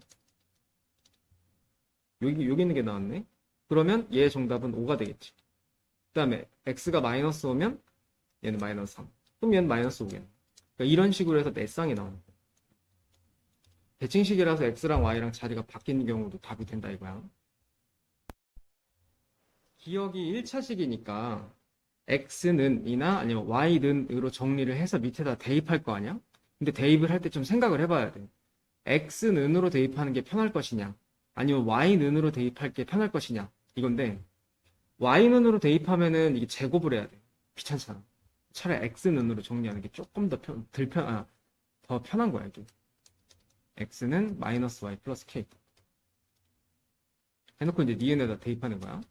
여기 있는 게 나왔네. 그러면 얘 정답은 5가 되겠지. 그 다음에 x가 마이너스 5면 얘는 마이너스 3. 그럼 얘는 마이너스 5겠네. 그러니까 이런 식으로 해서 네 쌍이 나오는 거야. 대칭식이라서 x랑 y랑 자리가 바뀌는 경우도 답이 된다 이거야. 기억이 1차식이니까 x는 이나 아니면 y는 으로 정리를 해서 밑에다 대입할 거 아니야? 근데 대입을 할 때 좀 생각을 해봐야 돼. x는으로 대입하는 게 편할 것이냐 아니면 y는으로 대입할 게 편할 것이냐 이건데 y는으로 대입하면은 이게 제곱을 해야 돼. 귀찮잖아. 차라리 x는으로 정리하는 게 조금 더 더 편한 거야 이게. x는 마이너스 y 플러스 k 해놓고 이제 니은에다 대입하는 거야.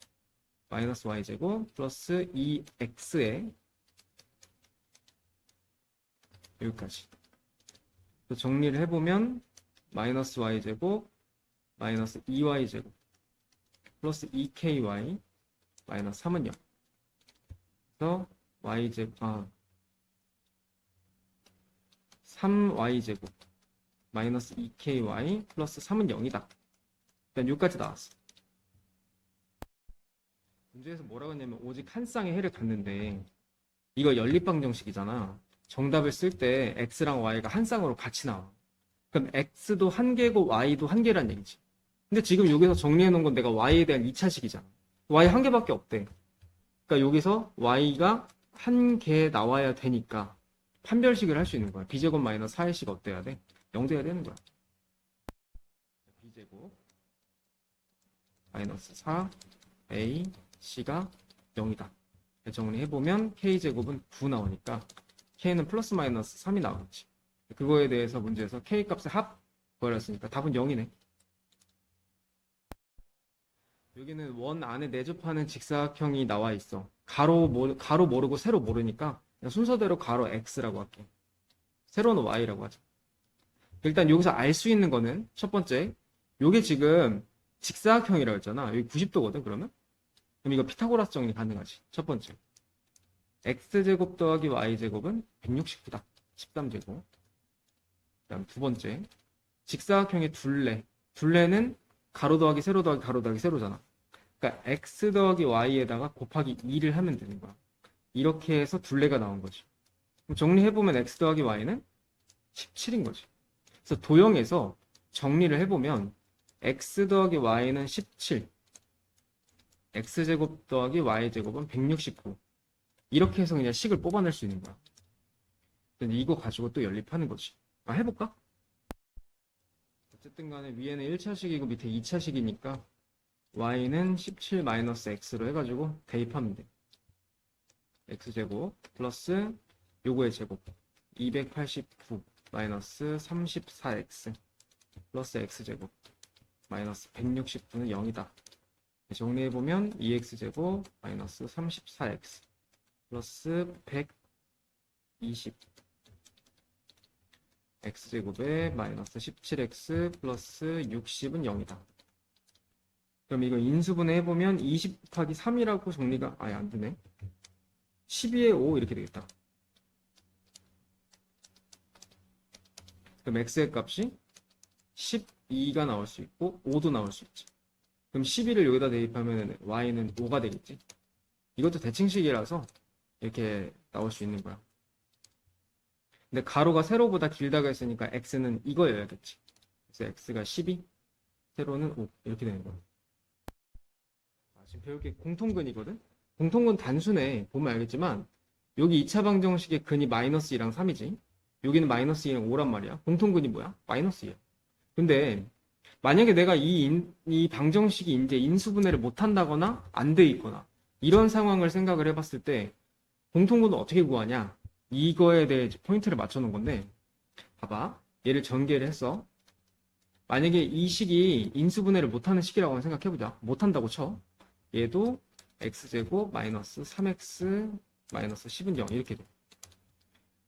마이너스 y제곱 플러스 2x에 여기까지. 정리를 해보면 마이너스 y제곱 마이너스 2y제곱 플러스 2ky 마이너스 3은 0. 그래서 y제곱 3y제곱 마이너스 2ky 플러스 3은 0이다. 일단 여기까지 나왔어. 문제에서 뭐라고 했냐면 오직 한 쌍의 해를 갖는데 이거 연립방정식이잖아. 정답을 쓸 때 x랑 y가 한 쌍으로 같이 나와. 그럼 x도 한 개고 y도 한 개란 얘기지. 근데 지금 여기서 정리해 놓은 건 내가 y에 대한 2차식이잖아. y 한 개밖에 없대. 그러니까 여기서 y가 한 개 나와야 되니까 판별식을 할 수 있는 거야. b제곱 마이너스 4의식 어때야 돼? 0 돼야 되는 거야. b제곱 마이너스 4a c가 0이다. 정리해보면 k제곱은 9 나오니까 k는 플러스 마이너스 3이 나오겠지. 그거에 대해서 문제에서 k값의 합 구하랬으니까 답은 0이네. 여기는 원 안에 내접하는 직사각형이 나와 있어. 가로 모르고 세로 모르니까 그냥 순서대로 가로 x라고 할게. 세로는 y라고 하자. 일단 여기서 알 수 있는 거는 첫 번째, 요게 지금 직사각형이라고 했잖아. 여기 90도거든 그러면? 그럼 이거 피타고라스 정리 가능하지. 첫 번째, x제곱 더하기 y제곱은 169다. 13제곱. 그다음 두 번째, 직사각형의 둘레는 가로 더하기 세로 더하기 가로 더하기 세로잖아. 그러니까 x 더하기 y에다가 곱하기 2를 하면 되는 거야. 이렇게 해서 둘레가 나온 거지. 그럼 정리해보면 x 더하기 y는 17인 거지. 그래서 도형에서 정리를 해보면 x 더하기 y는 17, x제곱 더하기 y제곱은 169. 이렇게 해서 그냥 식을 뽑아낼 수 있는 거야. 근데 이거 가지고 또 연립하는 거지. 해볼까? 어쨌든 간에 위에는 1차식이고 밑에 2차식이니까 y는 17-x로 해가지고 대입하면 돼. x제곱 플러스 요거의 제곱 289 마이너스 34x 플러스 x제곱 마이너스 169는 0이다. 정리해보면 2x제곱 마이너스 34x 플러스 120 x제곱에 마이너스 17x 플러스 60은 0이다. 그럼 이거 인수분해 해보면 20 곱하기 3이라고 정리가 아예 안 되네. 12에 5 이렇게 되겠다. 그럼 x의 값이 12가 나올 수 있고 5도 나올 수 있지. 그럼 12를 여기다 대입하면 y는 5가 되겠지. 이것도 대칭식이라서 이렇게 나올 수 있는 거야. 근데 가로가 세로보다 길다고 했으니까 x는 이거여야겠지. 그래서 x가 12, 세로는 5 이렇게 되는 거야. 지금 배울 게 공통근이거든? 공통근 단순해. 보면 알겠지만 여기 2차 방정식의 근이 마이너스 2랑 3이지. 여기는 마이너스 2랑 5란 말이야. 공통근이 뭐야? 마이너스 2야. 근데 만약에 내가 이 방정식이 이제 인수분해를 못한다거나 안 돼 있거나 이런 상황을 생각을 해봤을 때 공통근은 어떻게 구하냐? 이거에 대해 포인트를 맞춰놓은 건데 봐봐. 얘를 전개를 했어. 만약에 이 식이 인수분해를 못하는 식이라고 생각해보자. 못한다고 쳐. 얘도 x제곱 마이너스 3x 마이너스 10은 0 이렇게 돼.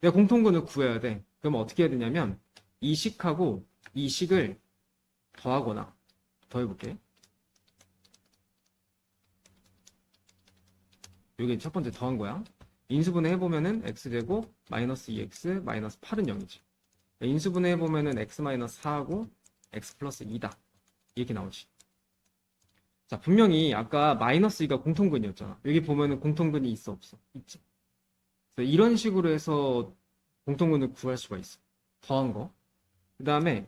내가 공통근을 구해야 돼. 그럼 어떻게 해야 되냐면 이 식하고 이 식을 더하거나 더해볼게. 여기 첫 번째 더한 거야. 인수분해 해보면은 x제곱 마이너스 2x 마이너스 8은 0이지. 인수분해 해보면은 x 마이너스 4하고 x 플러스 2다. 이렇게 나오지. 자, 분명히 아까 마이너스 2가 공통근이었잖아. 여기 보면은 공통근이 있어, 없어? 있지. 그래서 이런 식으로 해서 공통근을 구할 수가 있어. 더한 거. 그 다음에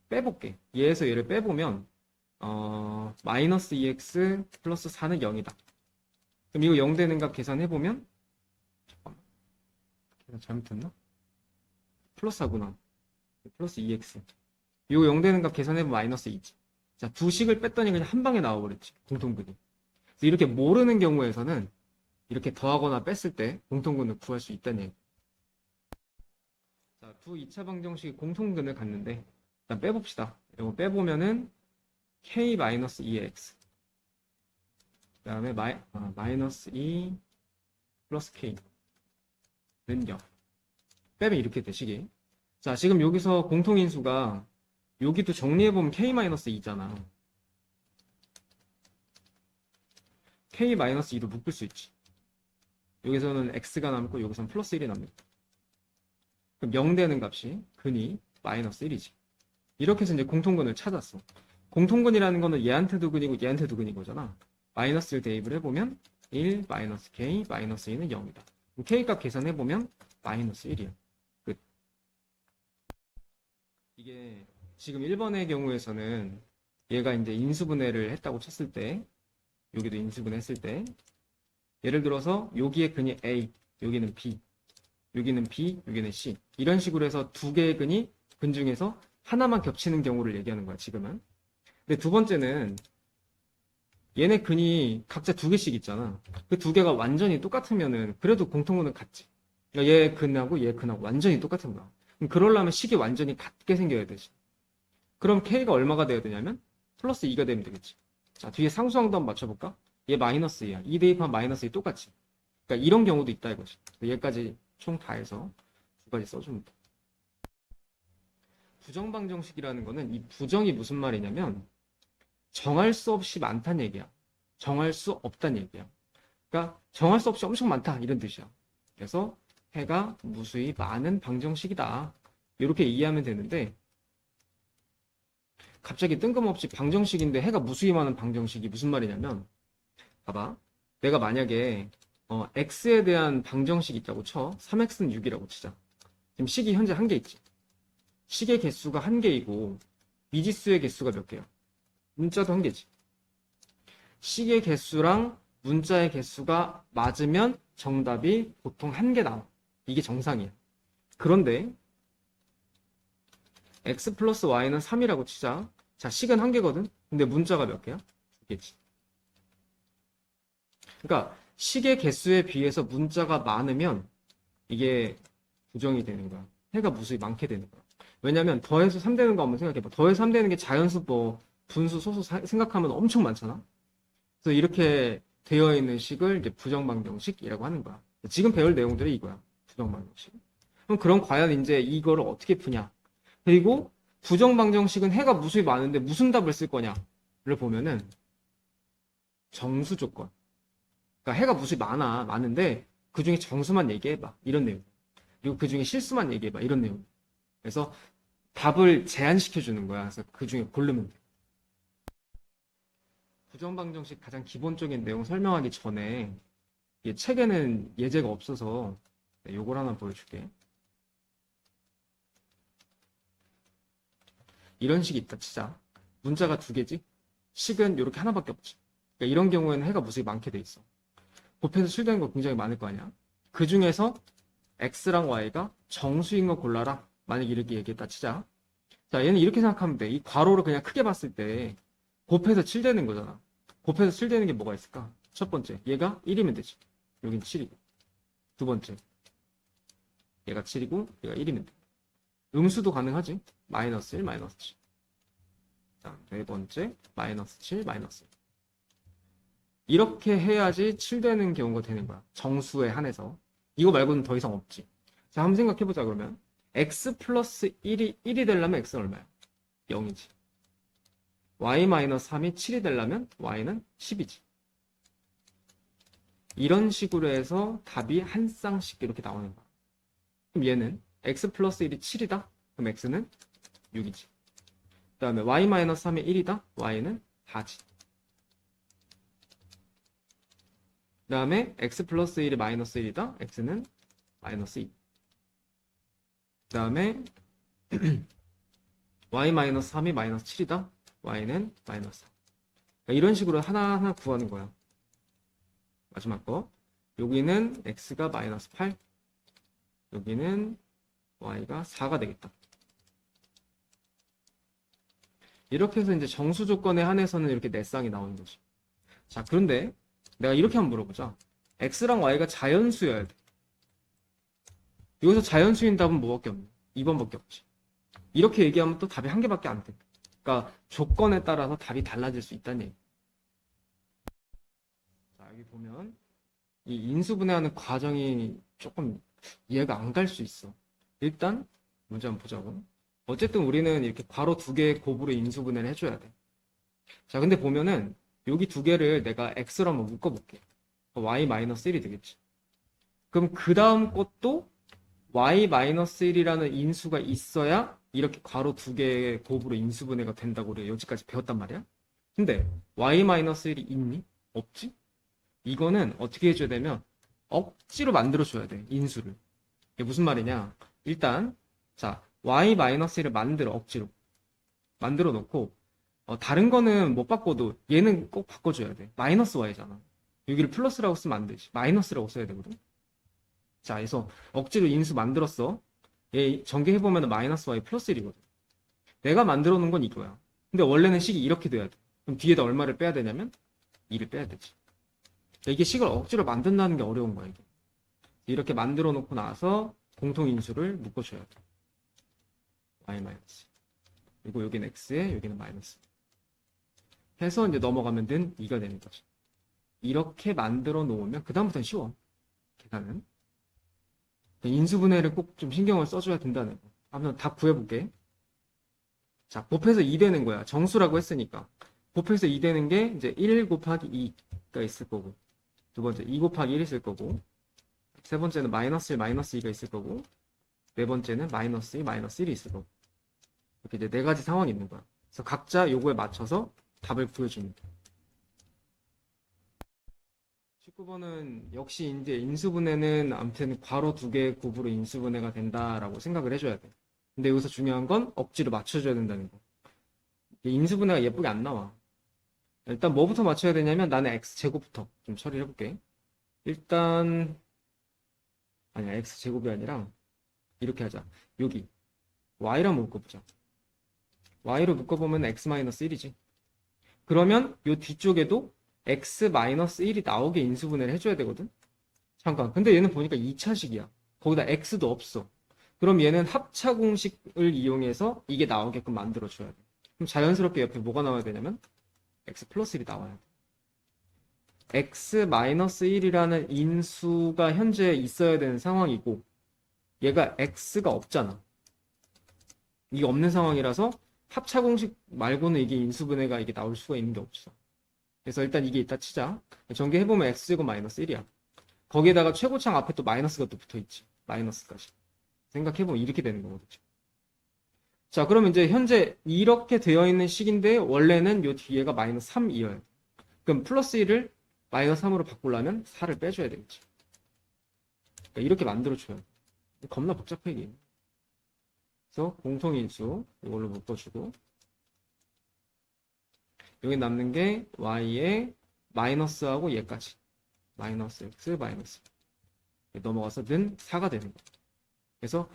빼볼게. 얘에서 얘를 빼보면 마이너스 2x 플러스 4는 0이다. 그럼 이거 0 되는 값 계산해보면 잠깐만. 계산 잘못했나? 플러스 하구나. 플러스 2x. 이거 0 되는 값 계산해보면 마이너스 2지. 자, 두 식을 뺐더니 그냥 한 방에 나와버렸지. 공통근이. 그래서 이렇게 모르는 경우에서는 이렇게 더하거나 뺐을 때 공통근을 구할 수 있다는 얘기. 자, 두 2차 방정식이 공통근을 갖는데 일단 빼봅시다. 이거 빼보면은 k-2x 그 다음에 마이너스 2 플러스 k는 0. 빼면 이렇게 되시기. 자, 지금 여기서 공통인수가 여기도 정리해보면 k-2잖아. k-2도 묶을 수 있지. 여기서는 x가 남고 여기서는 플러스 1이 남니다. 그럼 0 되는 값이 근이 마이너스 1이지. 이렇게 해서 이제 공통근을 찾았어. 공통근이라는 거는 얘한테도 근이고 얘한테도 근인 거잖아. 마이너스를 대입을 해보면 1 마이너스 k 마이너스 2는 0이다. k 값 계산해보면 마이너스 1이야. 끝. 이게 지금 1번의 경우에서는 얘가 이제 인수분해를 했다고 쳤을 때 여기도 인수분해 했을 때 예를 들어서 여기에 근이 A, 여기는 B, 여기는 B, 여기는 C 이런 식으로 해서 두 개의 근 중에서 하나만 겹치는 경우를 얘기하는 거야 지금은. 근데 두 번째는 얘네 근이 각자 두 개씩 있잖아. 그 두 개가 완전히 똑같으면은 그래도 공통근은 같지. 그러니까 얘 근하고 얘 근하고 완전히 똑같은 거야. 그럼 그러려면 식이 완전히 같게 생겨야 되지. 그럼 K가 얼마가 돼야 되냐면 플러스 2가 되면 되겠지. 자, 뒤에 상수항도 한번 맞춰볼까? 얘 마이너스 2야. 2 대입하면 마이너스 2 똑같지. 그러니까 이런 경우도 있다 이거지. 얘까지 총 다 해서 두 가지 써주면 돼. 부정방정식이라는 거는 이 부정이 무슨 말이냐면 정할 수 없이 많다는 얘기야. 정할 수 없다는 얘기야. 그러니까 정할 수 없이 엄청 많다 이런 뜻이야. 그래서 해가 무수히 많은 방정식이다. 이렇게 이해하면 되는데 갑자기 뜬금없이 방정식인데 해가 무수히 많은 방정식이 무슨 말이냐면 봐봐. 내가 만약에 x에 대한 방정식이 있다고 쳐. 3x는 6이라고 치자. 지금 식이 현재 1개 있지. 식의 개수가 1개이고 미지수의 개수가 몇 개야? 문자도 1개지. 식의 개수랑 문자의 개수가 맞으면 정답이 보통 1개 나와. 이게 정상이야. 그런데 x 플러스 y는 3이라고 치자. 자, 식은 1개거든? 근데 문자가 몇 개야? 2개지. 그러니까 식의 개수에 비해서 문자가 많으면 이게 부정이 되는 거야. 해가 무수히 많게 되는 거야. 왜냐면 더해서 3 되는 거 한번 생각해봐. 더해서 3 되는 게 자연수, 뭐 분수, 소수 생각하면 엄청 많잖아. 그래서 이렇게 되어 있는 식을 이제 부정방정식이라고 하는 거야. 지금 배울 내용들이 이거야. 부정방정식. 그럼 과연 이제 이거를 어떻게 푸냐? 그리고 부정방정식은 해가 무수히 많은데 무슨 답을 쓸 거냐를 보면은 정수 조건. 그러니까 해가 무수히 많은데 그 중에 정수만 얘기해봐. 이런 내용. 그리고 그 중에 실수만 얘기해봐. 이런 내용. 그래서 답을 제한시켜주는 거야. 그래서 그 중에 고르면 돼. 부정방정식 가장 기본적인 내용 설명하기 전에 이게 책에는 예제가 없어서 요걸 하나 보여줄게. 이런 식이 있다 치자. 문자가 두 개지? 식은 이렇게 하나밖에 없지. 그러니까 이런 경우에는 해가 무수히 많게 돼 있어. 곱해서 출되는 거 굉장히 많을 거 아니야. 그 중에서 x랑 y가 정수인 거 골라라. 만약 이렇게 얘기했다 치자. 자, 얘는 이렇게 생각하면 돼. 이 괄호를 그냥 크게 봤을 때 곱해서 7 되는 거잖아. 곱해서 7 되는 게 뭐가 있을까? 첫 번째, 얘가 1이면 되지. 여긴 7이고. 두 번째, 얘가 7이고 얘가 1이면 돼. 음수도 가능하지. 마이너스 1, 마이너스 7. 자, 네 번째, 마이너스 7, 마이너스 1. 이렇게 해야지 7 되는 경우가 되는 거야. 정수에 한해서. 이거 말고는 더 이상 없지. 자, 한번 생각해보자, 그러면. x 플러스 1이 되려면 x는 얼마야? 0이지. y 마이너스 3이 7이 되려면 y는 10이지. 이런 식으로 해서 답이 한 쌍씩 이렇게 나오는 거야. 그럼 얘는 x 플러스 1이 7이다? 그럼 x는 6이지. 그 다음에 y 마이너스 3이 1이다? y는 4지. 그 다음에 x 플러스 1이 마이너스 1이다? x는 마이너스 2. 그 다음에 y 마이너스 3이 마이너스 7이다? y는 마이너스 4. 그러니까 이런 식으로 하나하나 구하는 거야. 마지막 거. 여기는 x가 마이너스 8. 여기는 y가 4가 되겠다. 이렇게 해서 이제 정수 조건에 한해서는 이렇게 네 쌍이 나오는 거지. 자, 그런데 내가 이렇게 한번 물어보자. x랑 y가 자연수여야 돼. 여기서 자연수인 답은 뭐밖에 없네. 2번밖에 없지. 이렇게 얘기하면 또 답이 한 개밖에 안 돼. 그러니까 조건에 따라서 답이 달라질 수 있다는 얘기. 자, 여기 보면 이 인수분해하는 과정이 조금 이해가 안 갈 수 있어. 일단 문제 한번 보자고. 어쨌든 우리는 이렇게 괄호 두 개의 곱으로 인수분해를 해줘야 돼. 자, 근데 보면은 여기 두 개를 내가 x로 한번 묶어볼게. y-1이 되겠지. 그럼 그 다음 것도 y-1이라는 인수가 있어야 이렇게 괄호 두 개의 곱으로 인수분해가 된다고 우리가 여기까지 배웠단 말이야. 근데 y-1이 있니? 없지? 이거는 어떻게 해줘야 되면 억지로 만들어줘야 돼. 인수를. 이게 무슨 말이냐? 일단 자 y-1을 만들어. 억지로 만들어 놓고 다른 거는 못 바꿔도 얘는 꼭 바꿔줘야 돼. 마이너스 y잖아. 여기를 플러스라고 쓰면 안 되지. 마이너스라고 써야 되거든. 자, 그래서 억지로 인수 만들었어. 얘 전개해보면 마이너스 y 플러스 1이거든. 내가 만들어 놓은 건 이거야. 근데 원래는 식이 이렇게 돼야 돼. 그럼 뒤에다 얼마를 빼야 되냐면 2를 빼야 되지. 이게 식을 억지로 만든다는 게 어려운 거야, 이게. 이렇게 만들어 놓고 나서 공통인수를 묶어줘야 돼. y 마이너스. 그리고 여기는 x에 여기는 마이너스. 해서 이제 넘어가면 는 2가 되는 거지. 이렇게 만들어 놓으면 그다음부터는 쉬워. 계산은. 인수분해를 꼭 좀 신경을 써줘야 된다는 거. 한번 다 구해볼게. 자, 곱해서 2 되는 거야. 정수라고 했으니까. 곱해서 2 되는 게 이제 1 곱하기 2가 있을 거고. 두 번째 2 곱하기 1 있을 거고. 세 번째는 마이너스 1, 마이너스 2가 있을 거고. 네 번째는 마이너스 2, 마이너스 1이 있을 거고. 이렇게 이제 네 가지 상황이 있는 거야. 그래서 각자 요거에 맞춰서 답을 구해줍니다. 19번은 역시 이제 인수분해는 아무튼 괄호 두 개의 곱으로 인수분해가 된다라고 생각을 해줘야 돼. 근데 여기서 중요한 건 억지로 맞춰줘야 된다는 거. 인수분해가 예쁘게 안 나와. 일단 뭐부터 맞춰야 되냐면 나는 x제곱부터 좀 처리를 해볼게. 일단 아니야, x제곱이 아니라 이렇게 하자. 여기 y로 한번 묶어보자. y로 묶어보면 x-1이지. 그러면 요 뒤쪽에도 x-1이 나오게 인수분해를 해줘야 되거든. 잠깐, 근데 얘는 보니까 2차식이야. 거기다 x도 없어. 그럼 얘는 합차 공식을 이용해서 이게 나오게끔 만들어줘야 돼. 그럼 자연스럽게 옆에 뭐가 나와야 되냐면 x 플러스 1이 나와야 돼. x-1이라는 인수가 현재 있어야 되는 상황이고 얘가 x가 없잖아. 이게 없는 상황이라서 합차 공식 말고는 이게 인수분해가 이게 나올 수가 있는 게 없어. 그래서 일단 이게 있다 치자. 전개해보면 x제곱 마이너스 1이야. 거기에다가 최고창 앞에 또 마이너스가 또 붙어있지. 마이너스까지. 생각해보면 이렇게 되는 거거든요. 자, 그러면 이제 현재 이렇게 되어 있는 식인데 원래는 요 뒤에가 마이너스 3이어야 돼. 그럼 플러스 1을 마이너스 3으로 바꾸려면 4를 빼줘야 되겠지. 그러니까 이렇게 만들어줘야 돼. 겁나 복잡해 이게. 그래서 공통인수 이걸로 묶어주고 여기 남는 게 y의 마이너스하고 얘까지 마이너스 x 마이너스 넘어가서 는 4가 되는 거야. 그래서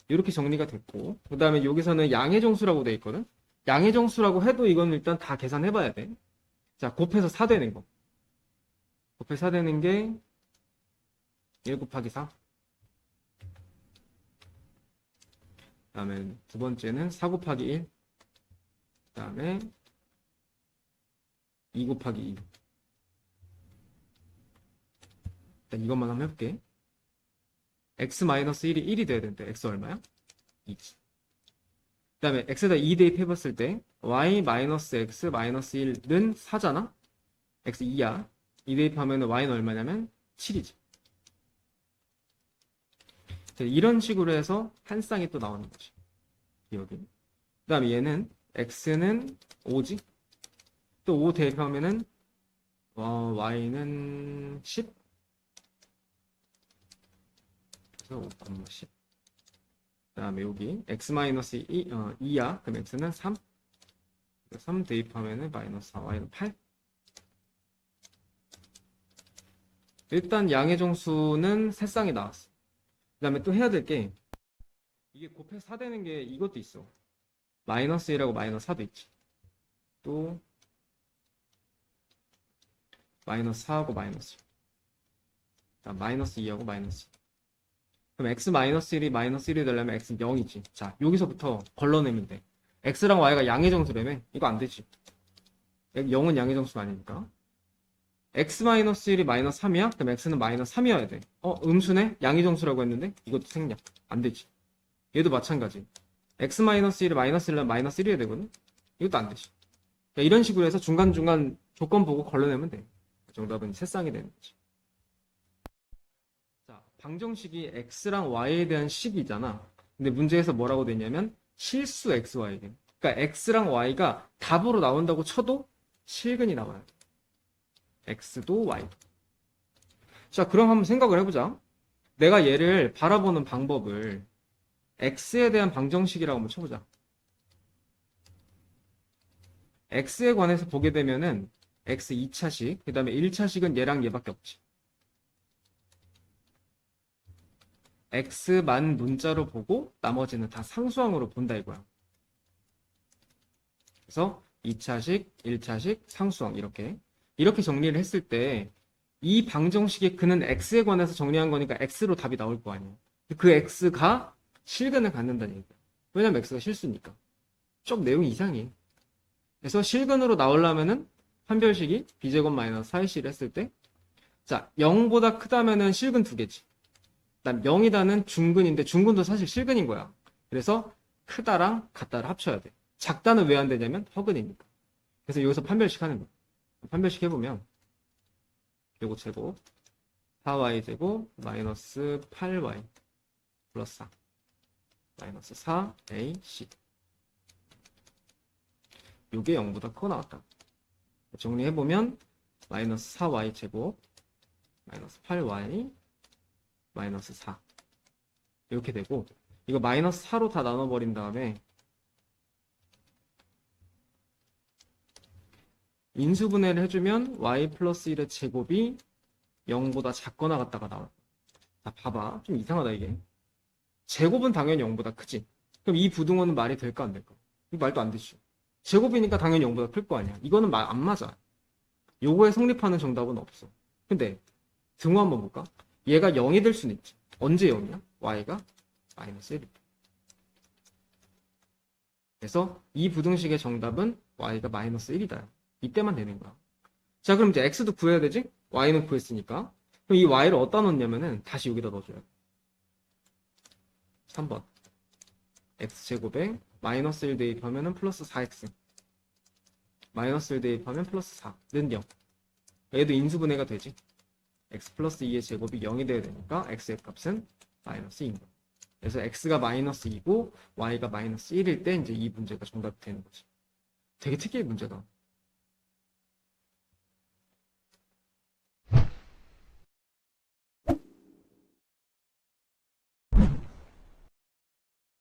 이렇게 정리가 됐고 그 다음에 여기서는 양의 정수라고 되어 있거든. 양의 정수라고 해도 이건 일단 다 계산해 봐야 돼. 자, 곱해서 4 되는 거. 곱해서 4 되는 게 1 곱하기 4. 그 다음에 두 번째는 4 곱하기 1. 그 다음에 2 곱하기 2. 일단 이것만 한번 해볼게. x-1이 1이 돼야 되는데 x 얼마야? 2지. 그 다음에 x에다 2 대입해봤을 때 y-x-1은 4잖아? x 2야. 2 대입하면 y는 얼마냐면 7이지. 이런 식으로 해서 한 쌍이 또 나오는 거지. 여기. 그 다음에 얘는 x는 5지. 또 5 대입하면은 y는 10. 그래서 5,10. 그 다음에 여기 x-2, 2야. 그럼 x는 3. 3 대입하면은 마이너스 4, y는 8. 일단 양의 정수는 세 쌍이 나왔어. 그 다음에 또 해야 될 게 이게 곱해서 4 되는 게 이것도 있어. 마이너스 1하고 마이너스 4도 있지. 또 마이너스 4하고 마이너스 1. 마이너스 2하고 마이너스 2. 그럼 x-1이 마이너스 1이 되려면 x는 0이지. 자, 여기서부터 걸러내면 돼. x랑 y가 양의 정수라며? 이거 안 되지. 0은 양의 정수가 아니니까. x-1이 마이너스 3이야? 그럼 x는 마이너스 3이어야 돼. 음수네? 양의 정수라고 했는데? 이것도 생략. 안 되지. 얘도 마찬가지. x-1이 마이너스 1은 마이너스 1이어야 되거든? 이것도 안 되지. 그러니까 이런 식으로 해서 중간중간 조건 보고 걸러내면 돼. 정답은 세 쌍이 되는 거지. 자, 방정식이 x랑 y에 대한 식이잖아. 근데 문제에서 뭐라고 되냐면 실수 xy 돼. 그러니까 x랑 y가 답으로 나온다고 쳐도 실근이 나와요. x도 y도. 자, 그럼 한번 생각을 해보자. 내가 얘를 바라보는 방법을 x에 대한 방정식이라고 한번 쳐보자. x에 관해서 보게 되면은 x 2차식, 그 다음에 1차식은 얘랑 얘밖에 없지. x만 문자로 보고 나머지는 다 상수항으로 본다 이거야. 그래서 2차식, 1차식, 상수항 이렇게 정리를 했을 때 이 방정식의 근은 x에 관해서 정리한 거니까 x로 답이 나올 거 아니야. 그 x가 실근을 갖는다는 얘기야. 왜냐면 x가 실수니까. 좀 내용이 이상해. 그래서 실근으로 나오려면은 판별식이 b제곱 마이너스 4ac를 했을 때 자, 0보다 크다면은 실근 2개지. 그다음 0이다는 중근인데 중근도 사실 실근인 거야. 그래서 크다랑 같다를 합쳐야 돼. 작다는 왜 안 되냐면 허근이니까. 그래서 여기서 판별식 하는 거야. 판별식 해보면 요거 제곱 4y 제곱 마이너스 8y 플러스 4 마이너스 4ac 요게 0보다 크고 나왔다. 정리해보면 마이너스 4y 제곱 마이너스 8y 마이너스 4 이렇게 되고 이거 마이너스 4로 다 나눠버린 다음에 인수분해를 해주면 y 플러스 1의 제곱이 0보다 작거나 같다가 나와. 자, 봐봐. 좀 이상하다 이게. 제곱은 당연히 0보다 크지. 그럼 이 부등호는 말이 될까 안 될까? 이 말도 안 되지. 제곱이니까 당연히 0보다 클 거 아니야. 이거는 말 안 맞아. 요거에 성립하는 정답은 없어. 근데 등호 한번 볼까? 얘가 0이 될 수는 있지. 언제 0이야? y가 마이너스 1이다. 그래서 이 부등식의 정답은 y가 마이너스 1이다. 이때만 되는 거야. 자, 그럼 이제 x도 구해야 되지? y는 구했으니까. 그럼 이 y를 어디다 넣냐면은 다시 여기다 넣어줘요. 3번. x제곱에 마이너스 1 대입하면은 플러스 4x. 마이너스 1 대입하면 플러스 4는 0. 얘도 인수분해가 되지. x 플러스 2의 제곱이 0이 돼야 되니까 x의 값은 마이너스 2인 거야. 그래서 x가 마이너스 2고 y가 마이너스 1일 때 이제 이 문제가 정답이 되는 거지. 되게 특이해 문제가.